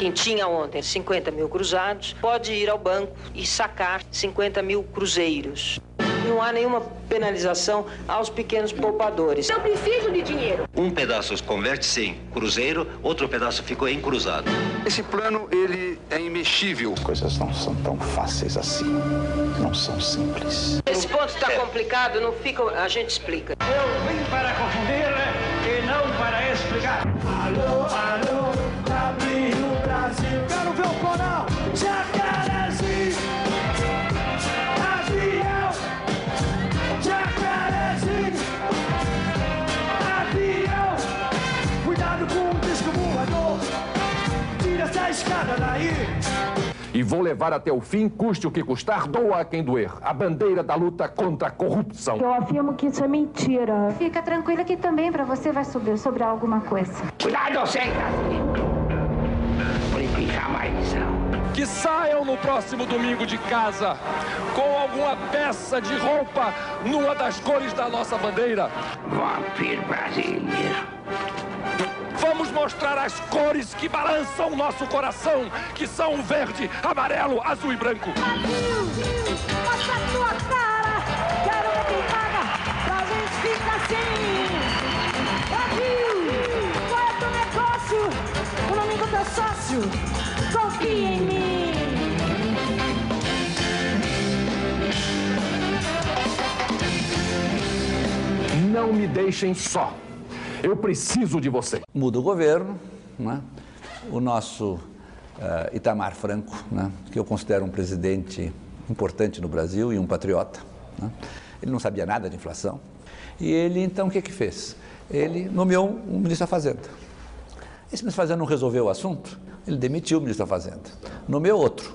Quem tinha ontem 50 mil cruzados pode ir ao banco e sacar 50 mil cruzeiros. Não há nenhuma penalização aos pequenos poupadores. Eu preciso de dinheiro. Um pedaço converte-se em cruzeiro, outro pedaço ficou em cruzado. Esse plano, ele é imexível. Coisas não são tão fáceis assim, não são simples. Esse ponto está complicado, não fica, a gente explica. Eu vim para confundir e não para explicar. Alô, alô, abriu Brasil. Quero ver o coral, Jacarezinho. Avião, Jacarezinho. Avião, cuidado com o disco voador. Tira essa escada daí. E vou levar até o fim, custe o que custar, doa a quem doer. A bandeira da luta contra a corrupção. Eu afirmo que isso é mentira. Fica tranquila que também para você vai sobre alguma coisa. Cuidado, senta! Que saiam no próximo domingo de casa com alguma peça de roupa numa das cores da nossa bandeira. Vampir brasileiro. Vamos mostrar as cores que balançam o nosso coração, que são o verde, amarelo, azul e branco. Mostra a tua cara, quero ver quem paga, pra gente ficar assim. Brasil, qual é teu negócio? O nome do teu sócio, confia em mim. Não me deixem só. Eu preciso de você. Muda o governo, né? O nosso Itamar Franco, né? Que eu considero um presidente importante no Brasil e um patriota, né? Ele não sabia nada de inflação. E ele, então, o que que fez? Ele nomeou um ministro da Fazenda. Esse ministro da Fazenda não resolveu o assunto, ele demitiu o ministro da Fazenda. Nomeou outro.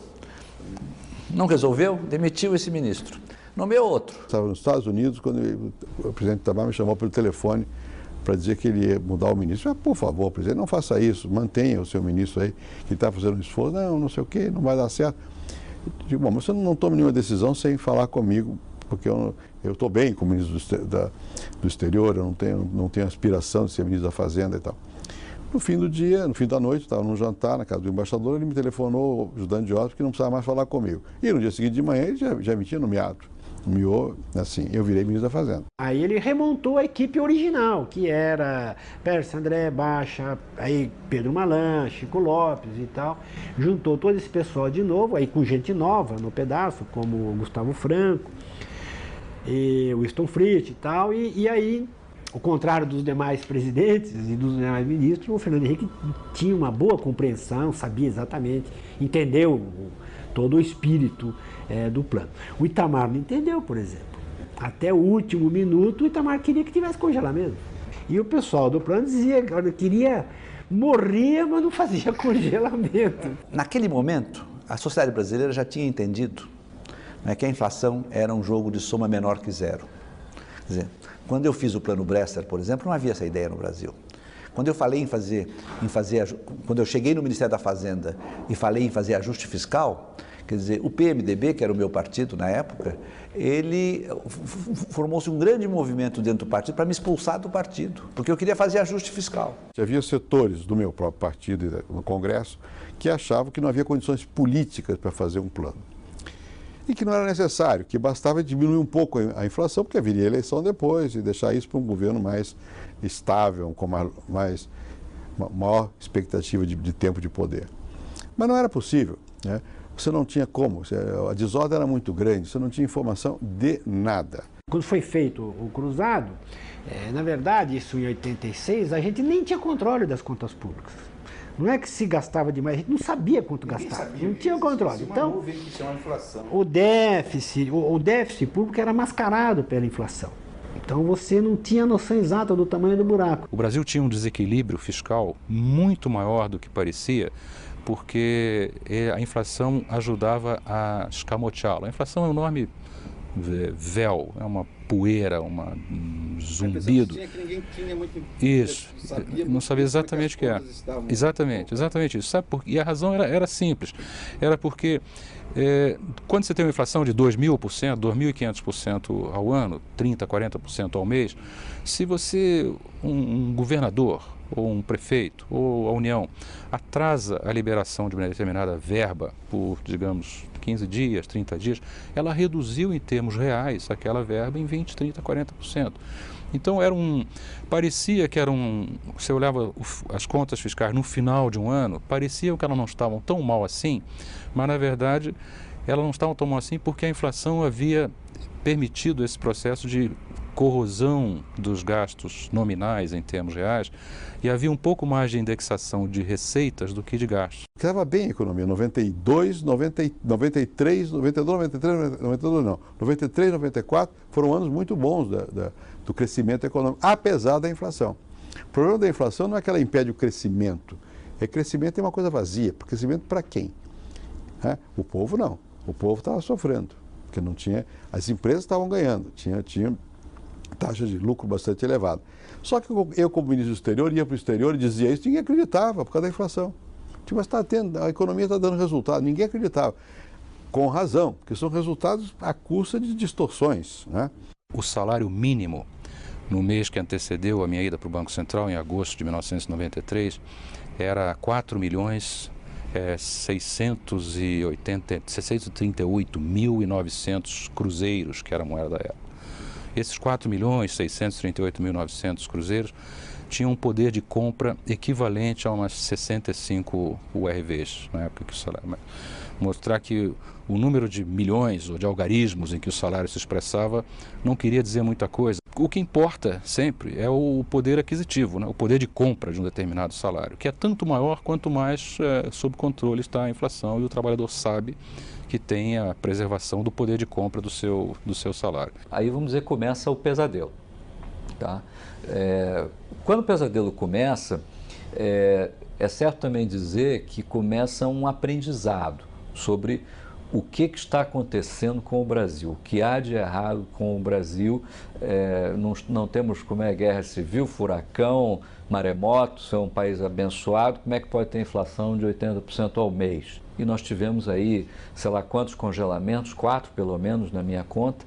Não resolveu, demitiu esse ministro. Nomeou outro. Estava nos Estados Unidos, quando o presidente Itamar me chamou pelo telefone para dizer que ele ia mudar o ministro. Ah, por favor, presidente, não faça isso, mantenha o seu ministro aí, que está fazendo um esforço. Não sei o quê, não vai dar certo. Eu digo, bom, mas você não toma nenhuma decisão sem falar comigo, porque eu estou bem como ministro do exterior, eu não tenho aspiração de ser ministro da Fazenda e tal. No fim do dia, no fim da noite, estava num jantar na casa do embaixador, ele me telefonou, ajudante de obras, que não precisava mais falar comigo. E no dia seguinte de manhã ele já me tinha nomeado. Nomeou, assim, eu virei ministro da Fazenda. Aí ele remontou a equipe original, que era Pérez André, Baixa, aí Pedro Malan, Chico Lopes e tal. Juntou todo esse pessoal de novo, aí com gente nova no pedaço, como o Gustavo Franco, e o Winston Fritz e tal. E aí, ao contrário dos demais presidentes e dos demais ministros, o Fernando Henrique tinha uma boa compreensão, sabia exatamente, entendeu todo o espírito do plano. O Itamar não entendeu, por exemplo. Até o último minuto, o Itamar queria que tivesse congelamento. E o pessoal do plano dizia que queria morrer, mas não fazia congelamento. Naquele momento, a sociedade brasileira já tinha entendido, né, que a inflação era um jogo de soma menor que zero. Quer dizer, quando eu fiz o Plano Bresser, por exemplo, não havia essa ideia no Brasil. Quando eu falei quando eu cheguei no Ministério da Fazenda e falei em fazer ajuste fiscal, quer dizer, o PMDB, que era o meu partido na época, ele formou-se um grande movimento dentro do partido para me expulsar do partido, porque eu queria fazer ajuste fiscal. Havia setores do meu próprio partido no Congresso que achavam que não havia condições políticas para fazer um plano. E que não era necessário, que bastava diminuir um pouco a inflação, porque haveria eleição depois, e deixar isso para um governo mais estável, com maior expectativa de tempo de poder. Mas não era possível, né? Você não tinha como, a desordem era muito grande, você não tinha informação de nada. Quando foi feito o cruzado, na verdade, isso em 86, a gente nem tinha controle das contas públicas. Não é que se gastava demais, a gente não sabia quanto gastava, não tinha controle. Então, o déficit público era mascarado pela inflação. Então você não tinha noção exata do tamanho do buraco. O Brasil tinha um desequilíbrio fiscal muito maior do que parecia, porque a inflação ajudava a escamoteá-lo. A inflação é um enorme véu, é uma poeira, um zumbido. Que ninguém tinha muito isso, não sabia exatamente o que é. Exatamente isso. Sabe por quê? E a razão era simples. Era porque quando você tem uma inflação de 2.000%, 2.500% ao ano, 30%, 40% ao mês, se você, um governador, ou um prefeito, ou a União, atrasa a liberação de uma determinada verba por, digamos, 15 dias, 30 dias, ela reduziu em termos reais aquela verba em 20%, 30%, 40%. Então parecia que você olhava as contas fiscais no final de um ano, parecia que elas não estavam tão mal assim, mas na verdade elas não estavam tão mal assim porque a inflação havia permitido esse processo de corrosão dos gastos nominais em termos reais e havia um pouco mais de indexação de receitas do que de gastos. Estava bem a economia, 92, 93, 94 foram anos muito bons do crescimento econômico, apesar da inflação. O problema da inflação não é que ela impede o crescimento, crescimento é uma coisa vazia, crescimento para quem? O povo não, o povo estava sofrendo, porque não tinha, as empresas estavam ganhando, tinha taxa de lucro bastante elevada. Só que eu, como ministro do exterior, ia para o exterior e dizia isso, ninguém acreditava por causa da inflação. Mas a economia está dando resultado, ninguém acreditava. Com razão, porque são resultados à custa de distorções, né? O salário mínimo, no mês que antecedeu a minha ida para o Banco Central, em agosto de 1993, era 4.638.900 cruzeiros, que era a moeda da época. Esses 4.638.900 cruzeiros tinham um poder de compra equivalente a umas 65 URVs, na época que o salário... Mostrar que o número de milhões ou de algarismos em que o salário se expressava não queria dizer muita coisa. O que importa sempre é o poder aquisitivo, né? O poder de compra de um determinado salário, que é tanto maior quanto mais sob controle está a inflação e o trabalhador sabe que tem a preservação do poder de compra do seu salário. Aí vamos dizer, começa o pesadelo. Tá? Quando o pesadelo começa, é certo também dizer que começa um aprendizado sobre o que está acontecendo com o Brasil, o que há de errado com o Brasil. Não temos como é guerra civil, furacão, maremoto, é um país abençoado, como é que pode ter inflação de 80% ao mês? E nós tivemos aí, sei lá quantos congelamentos, 4 pelo menos na minha conta,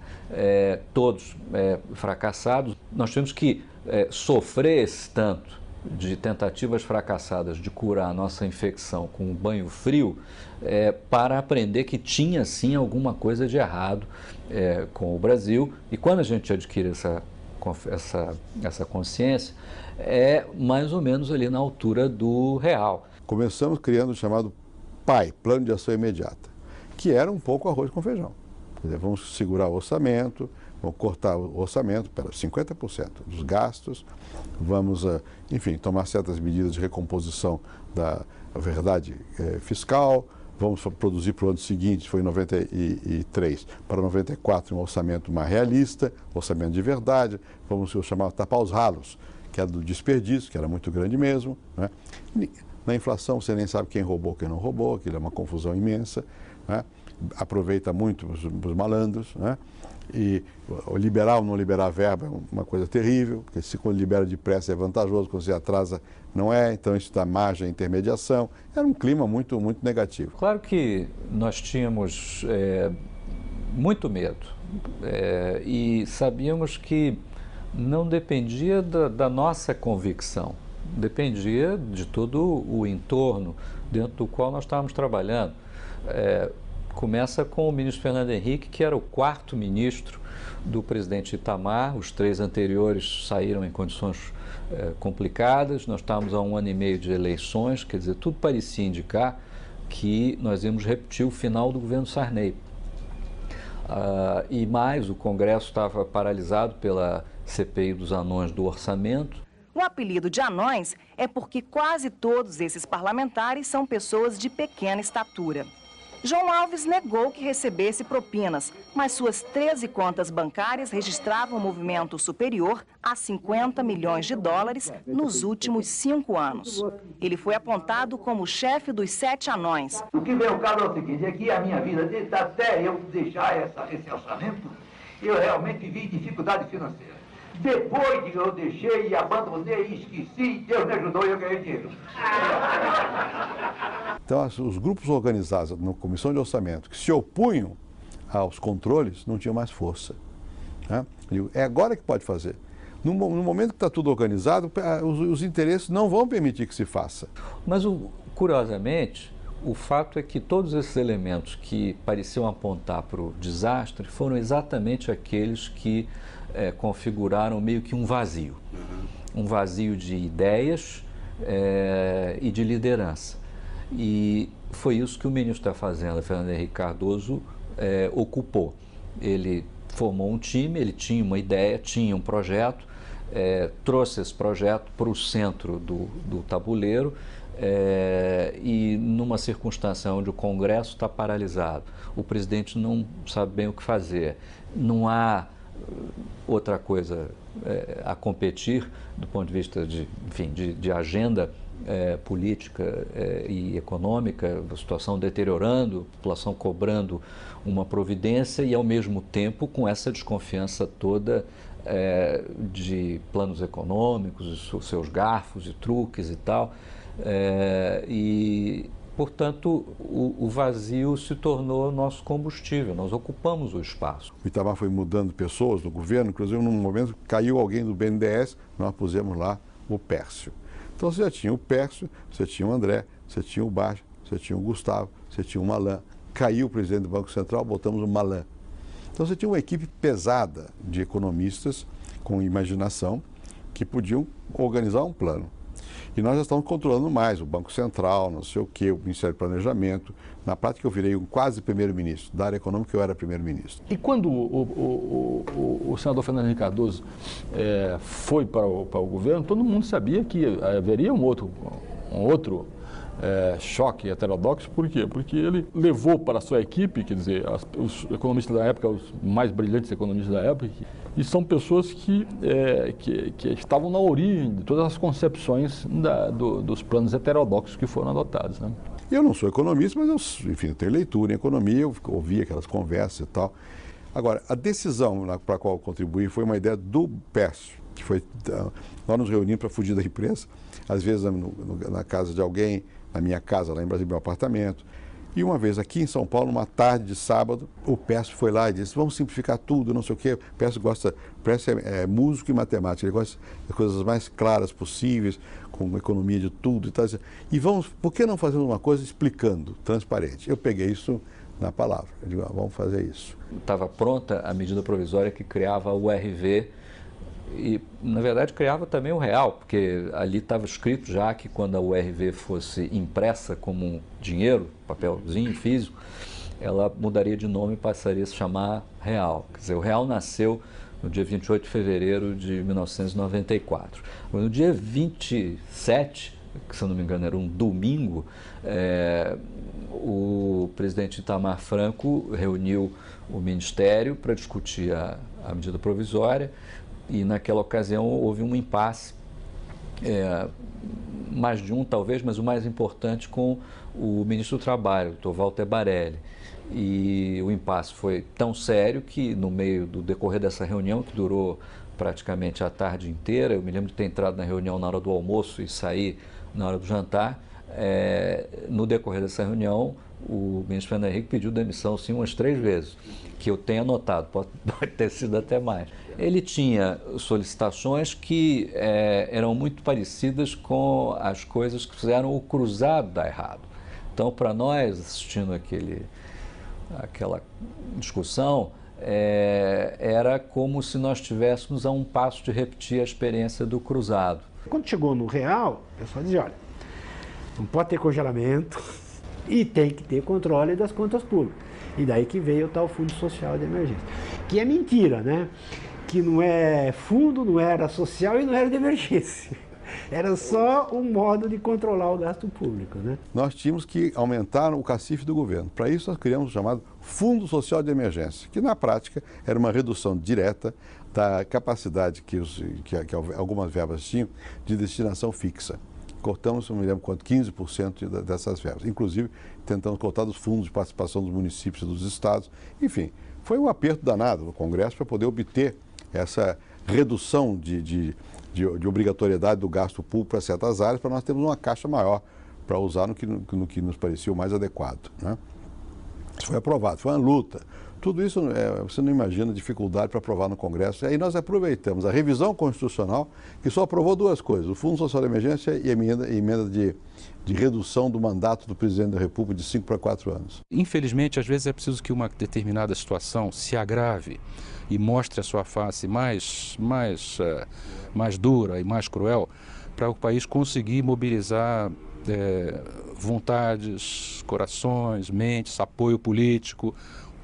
todos fracassados. Nós tivemos que sofrer esse tanto de tentativas fracassadas de curar a nossa infecção com um banho frio para aprender que tinha sim alguma coisa de errado com o Brasil. E quando a gente adquire essa consciência, é mais ou menos ali na altura do real. Começamos criando o chamado PAI, Plano de Ação Imediata, que era um pouco arroz com feijão. Quer dizer, vamos segurar o orçamento, vamos cortar o orçamento para 50% dos gastos, vamos, enfim, tomar certas medidas de recomposição da verdade fiscal, vamos produzir para o ano seguinte, foi em 93 para 94, um orçamento mais realista, orçamento de verdade, vamos chamar tapar os ralos, que era do desperdício, que era muito grande mesmo, né? Na inflação você nem sabe quem roubou, quem não roubou, aquilo é uma confusão imensa, né? Aproveita muito os malandros, né? E o liberar ou não liberar verba é uma coisa terrível, porque se quando libera depressa é vantajoso, quando você atrasa não é, então isso dá margem à intermediação. Era um clima muito negativo. Claro que nós tínhamos muito medo e sabíamos que não dependia da nossa convicção, dependia de todo o entorno dentro do qual nós estávamos trabalhando. Começa com o ministro Fernando Henrique, que era o 4º ministro do presidente Itamar. Os 3 anteriores saíram em condições complicadas. Nós estávamos há 1 ano e meio de eleições, quer dizer, tudo parecia indicar que nós íamos repetir o final do governo Sarney. E mais, o Congresso estava paralisado pela CPI dos anões do orçamento. O apelido de anões é porque quase todos esses parlamentares são pessoas de pequena estatura. João Alves negou que recebesse propinas, mas suas 13 contas bancárias registravam um movimento superior a 50 milhões de dólares nos últimos 5 anos. Ele foi apontado como chefe dos 7 anões. O que vem ao caso é o seguinte, é que a minha vida, até eu deixar esse orçamento, eu realmente vi dificuldade financeira. Depois que eu deixei e abandonei, esqueci, Deus me ajudou e eu ganhei dinheiro. Então, os grupos organizados na Comissão de Orçamento que se opunham aos controles não tinham mais força, né? É agora que pode fazer. No momento que está tudo organizado, os interesses não vão permitir que se faça. Mas, curiosamente, o fato é que todos esses elementos que pareciam apontar para o desastre foram exatamente aqueles que configuraram meio que um vazio. Um vazio de ideias e de liderança. E foi isso que o ministro da Fazenda, Fernando Henrique Cardoso, ocupou. Ele formou um time, ele tinha uma ideia, tinha um projeto, trouxe esse projeto para o centro do tabuleiro e numa circunstância onde o Congresso está paralisado, o presidente não sabe bem o que fazer, não há outra coisa a competir do ponto de vista de agenda política e econômica, a situação deteriorando, a população cobrando uma providência e, ao mesmo tempo, com essa desconfiança toda de planos econômicos, os seus garfos e truques e tal. E, portanto, o vazio se tornou nosso combustível, nós ocupamos o espaço. O Itamar foi mudando pessoas no governo, inclusive num momento caiu alguém do BNDES, nós pusemos lá o Pércio. Então você já tinha o Pércio, você tinha o André, você tinha o Baixo, você tinha o Gustavo, você tinha o Malan. Caiu o presidente do Banco Central, botamos o Malan. Então você tinha uma equipe pesada de economistas com imaginação que podiam organizar um plano. E nós já estamos controlando mais o Banco Central, não sei o quê, o Ministério do Planejamento. Na prática eu virei um quase primeiro-ministro. Da área econômica eu era primeiro-ministro. E quando o senador Fernando Henrique Cardoso foi para o governo, todo mundo sabia que haveria um outro choque heterodoxo. Por quê? Porque ele levou para a sua equipe, quer dizer, os economistas da época, os mais brilhantes economistas da época, e são pessoas que estavam na origem de todas as concepções dos planos heterodoxos que foram adotados, né? Eu não sou economista, mas eu tenho leitura em economia, eu ouvi aquelas conversas e tal. Agora, a decisão para a qual eu contribuí foi uma ideia do Pércio, que foi, nós nos reunimos para fugir da imprensa, às vezes na casa de alguém, na minha casa, lá em Brasília, meu apartamento. E uma vez aqui em São Paulo, uma tarde de sábado, o Pércio foi lá e disse, vamos simplificar tudo, não sei o quê. O Pércio é músico e matemática, ele gosta das coisas mais claras possíveis, com economia de tudo e tal. E por que não fazemos uma coisa explicando, transparente? Eu peguei isso na palavra, eu digo, vamos fazer isso. Estava pronta a medida provisória que criava o RV e, na verdade, criava também o real, porque ali estava escrito já que quando a URV fosse impressa como um dinheiro, papelzinho físico, ela mudaria de nome e passaria a se chamar real. Quer dizer, o real nasceu no dia 28 de fevereiro de 1994. No dia 27, que se eu não me engano era um domingo, o presidente Itamar Franco reuniu o Ministério para discutir a medida provisória. E naquela ocasião houve um impasse mais de um talvez, mas o mais importante com o ministro do Trabalho, o Dr. Walter Barelli. E o impasse foi tão sério que no meio do decorrer dessa reunião, que durou praticamente a tarde inteira, eu me lembro de ter entrado na reunião na hora do almoço e sair na hora do jantar, no decorrer dessa reunião, o ministro Fernando Henrique pediu demissão, sim, umas 3 vezes, que eu tenho anotado, pode ter sido até mais. Ele tinha solicitações que eram muito parecidas com as coisas que fizeram o cruzado dar errado. Então, para nós, assistindo aquela discussão, era como se nós estivéssemos a um passo de repetir a experiência do cruzado. Quando chegou no real, o pessoal dizia, olha, não pode ter congelamento e tem que ter controle das contas públicas. E daí que veio o tal Fundo Social de Emergência. Que é mentira, né? Que não é fundo, não era social e não era de emergência. Era só um modo de controlar o gasto público, né? Nós tínhamos que aumentar o cacife do governo. Para isso, nós criamos o chamado Fundo Social de Emergência, que na prática era uma redução direta da capacidade que algumas verbas tinham de destinação fixa. Cortamos, não me lembro quanto, 15% dessas verbas. Inclusive, tentamos cortar dos fundos de participação dos municípios e dos estados. Enfim, foi um aperto danado no Congresso para poder obter essa redução de obrigatoriedade do gasto público para certas áreas, para nós termos uma caixa maior para usar no que nos parecia o mais adequado, né? Isso foi aprovado, foi uma luta. Tudo isso, você não imagina a dificuldade para aprovar no Congresso. E aí nós aproveitamos a revisão constitucional, que só aprovou 2 coisas, o Fundo Social de Emergência e a emenda de redução do mandato do Presidente da República de 5 para 4 anos. Infelizmente, às vezes é preciso que uma determinada situação se agrave e mostre a sua face mais dura e mais cruel para o país conseguir mobilizar vontades, corações, mentes, apoio político,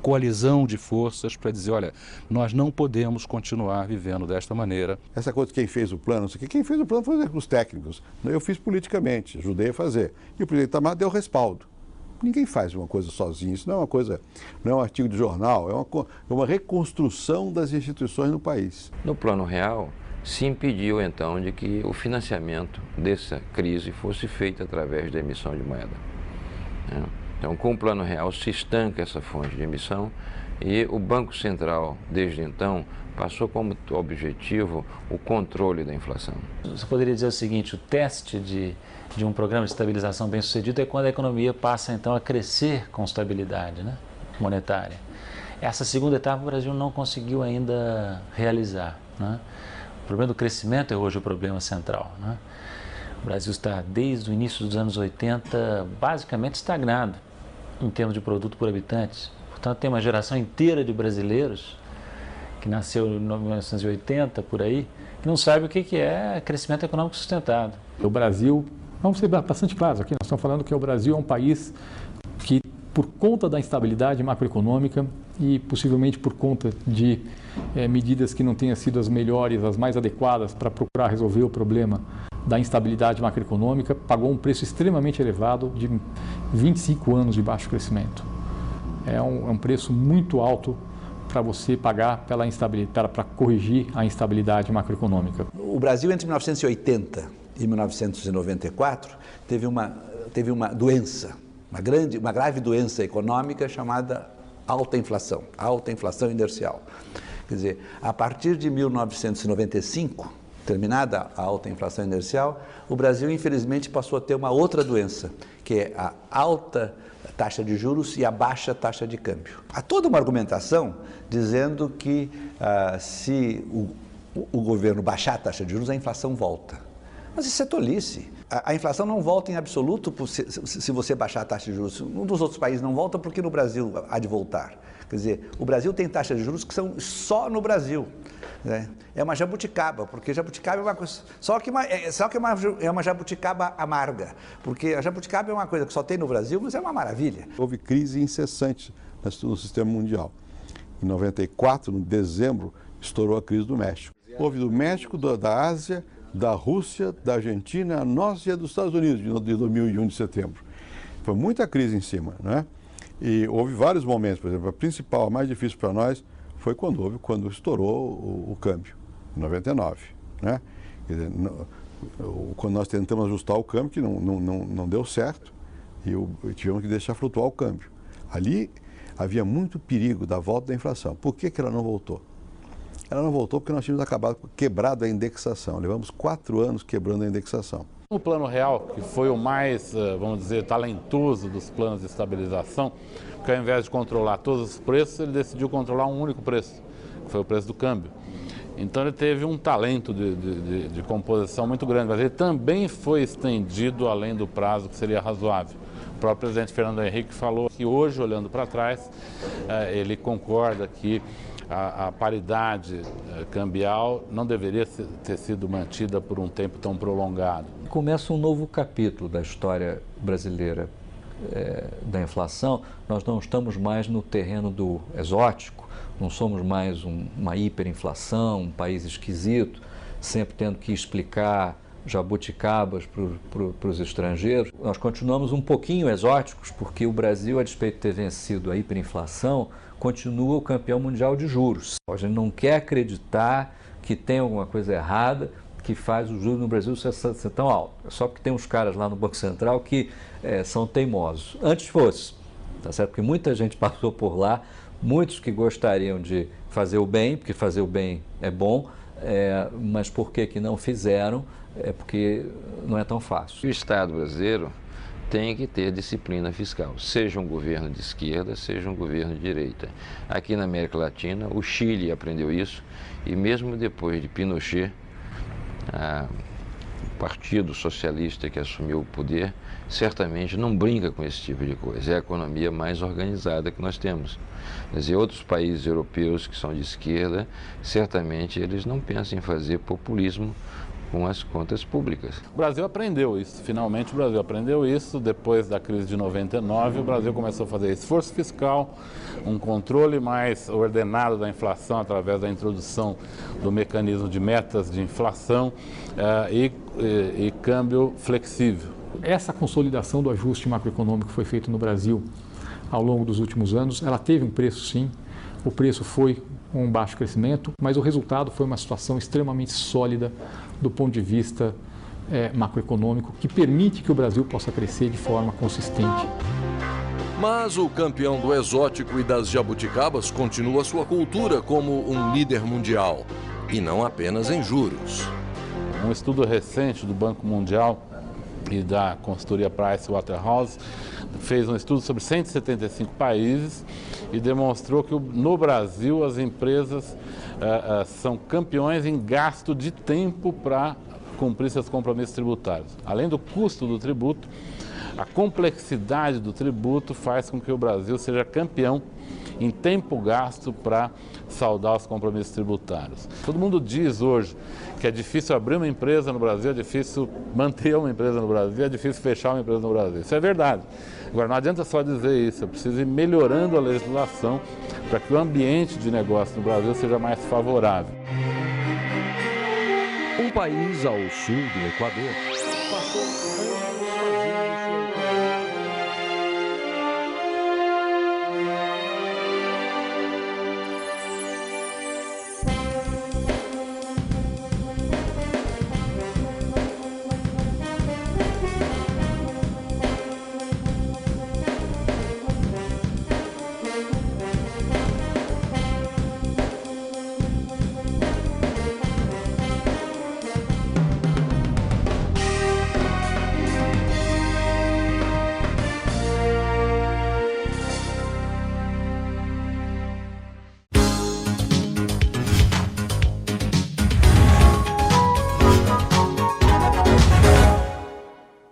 coalizão de forças para dizer, olha, nós não podemos continuar vivendo desta maneira. Essa coisa de quem fez o plano, quem fez o plano foi os técnicos. Eu fiz politicamente, ajudei a fazer. E o presidente Itamar deu respaldo. Ninguém faz uma coisa sozinho, isso não é uma coisa, não é um artigo de jornal, é uma reconstrução das instituições no país. No plano real, se impediu então de que o financiamento dessa crise fosse feito através da emissão de moeda. Então, com o plano real, se estanca essa fonte de emissão e o Banco Central, desde então, passou como objetivo o controle da inflação. Você poderia dizer o seguinte, o teste de um programa de estabilização bem sucedido é quando a economia passa então a crescer com estabilidade, né, monetária. Essa segunda etapa o Brasil não conseguiu ainda realizar, né? O problema do crescimento é hoje o problema central, né? O Brasil está, desde o início dos anos 80, basicamente estagnado em termos de produto por habitante. Portanto, tem uma geração inteira de brasileiros que nasceu em 1980, por aí, que não sabe o que é crescimento econômico sustentado. O Brasil, vamos ser bastante claros aqui, nós estamos falando que o Brasil é um país que, por conta da instabilidade macroeconômica e possivelmente por conta de medidas que não tenham sido as melhores, as mais adequadas para procurar resolver o problema da instabilidade macroeconômica, pagou um preço extremamente elevado de 25 anos de baixo crescimento. É um preço muito alto para você pagar pela instabilidade, para corrigir a instabilidade macroeconômica. O Brasil, entre 1980 e 1994, teve uma doença, uma grave doença econômica chamada alta inflação inercial. Quer dizer, a partir de 1995, terminada a alta inflação inercial, o Brasil, infelizmente, passou a ter uma outra doença, que é a alta taxa de juros e a baixa taxa de câmbio. Há toda uma argumentação dizendo que se o governo baixar a taxa de juros, a inflação volta. Mas isso é tolice. A inflação não volta em absoluto se você baixar a taxa de juros. Um dos outros países não volta porque no Brasil há de voltar. Quer dizer, o Brasil tem taxas de juros que são só no Brasil. Né? É uma jabuticaba, porque jabuticaba é uma coisa... Só que é uma jabuticaba amarga, porque a jabuticaba é uma coisa que só tem no Brasil, mas é uma maravilha. Houve crise incessante no sistema mundial. Em 94, no dezembro, estourou a crise do México. Houve do México, da Ásia, da Rússia, da Argentina, a nossa e a dos Estados Unidos, de 2001 de setembro. Foi muita crise em cima, né? E houve vários momentos, por exemplo, a principal, a mais difícil para nós, foi quando estourou o câmbio, em 99, né? Quer dizer, quando nós tentamos ajustar o câmbio, que não deu certo, e tivemos que deixar flutuar o câmbio. Ali havia muito perigo da volta da inflação. Por que ela não voltou? Ela não voltou porque nós tínhamos quebrado a indexação. Levamos 4 anos quebrando a indexação. O Plano Real, que foi o mais, vamos dizer, talentoso dos planos de estabilização, que ao invés de controlar todos os preços, ele decidiu controlar um único preço, que foi o preço do câmbio. Então ele teve um talento de composição muito grande, mas ele também foi estendido além do prazo que seria razoável. O próprio presidente Fernando Henrique falou que hoje, olhando para trás, ele concorda que a paridade cambial não deveria ter sido mantida por um tempo tão prolongado. Começa um novo capítulo da história brasileira da inflação. Nós não estamos mais no terreno do exótico, não somos mais uma hiperinflação, um país esquisito, sempre tendo que explicar jabuticabas para os estrangeiros. Nós continuamos um pouquinho exóticos, porque o Brasil, a despeito de ter vencido a hiperinflação, continua o campeão mundial de juros. A gente não quer acreditar que tem alguma coisa errada que faz o juros no Brasil ser tão alto. É só porque tem uns caras lá no Banco Central que são teimosos. Antes fosse, tá certo? Porque muita gente passou por lá, muitos que gostariam de fazer o bem, porque fazer o bem é bom, mas por que não fizeram? É porque não é tão fácil. O Estado brasileiro tem que ter disciplina fiscal, seja um governo de esquerda, seja um governo de direita. Aqui na América Latina, o Chile aprendeu isso, e mesmo depois de Pinochet, o Partido Socialista que assumiu o poder, certamente não brinca com esse tipo de coisa. É a economia mais organizada que nós temos. Quer dizer, outros países europeus que são de esquerda, certamente eles não pensam em fazer populismo com as contas públicas. O Brasil aprendeu isso, finalmente o Brasil aprendeu isso. Depois da crise de 99, o Brasil começou a fazer esforço fiscal, um controle mais ordenado da inflação através da introdução do mecanismo de metas de inflação e câmbio flexível. Essa consolidação do ajuste macroeconômico que foi feito no Brasil ao longo dos últimos anos, ela teve um preço, sim. O preço foi um baixo crescimento, mas o resultado foi uma situação extremamente sólida do ponto de vista macroeconômico, que permite que o Brasil possa crescer de forma consistente. Mas o campeão do exótico e das jabuticabas continua sua cultura como um líder mundial, e não apenas em juros. Um estudo recente do Banco Mundial e da consultoria Pricewaterhouse fez um estudo sobre 175 países e demonstrou que no Brasil as empresas são campeões em gasto de tempo para cumprir seus compromissos tributários. Além do custo do tributo, a complexidade do tributo faz com que o Brasil seja campeão em tempo gasto para saldar os compromissos tributários. Todo mundo diz hoje que é difícil abrir uma empresa no Brasil, é difícil manter uma empresa no Brasil, é difícil fechar uma empresa no Brasil. Isso é verdade. Agora, não adianta só dizer isso, é preciso ir melhorando a legislação para que o ambiente de negócio no Brasil seja mais favorável. Um país ao sul do Equador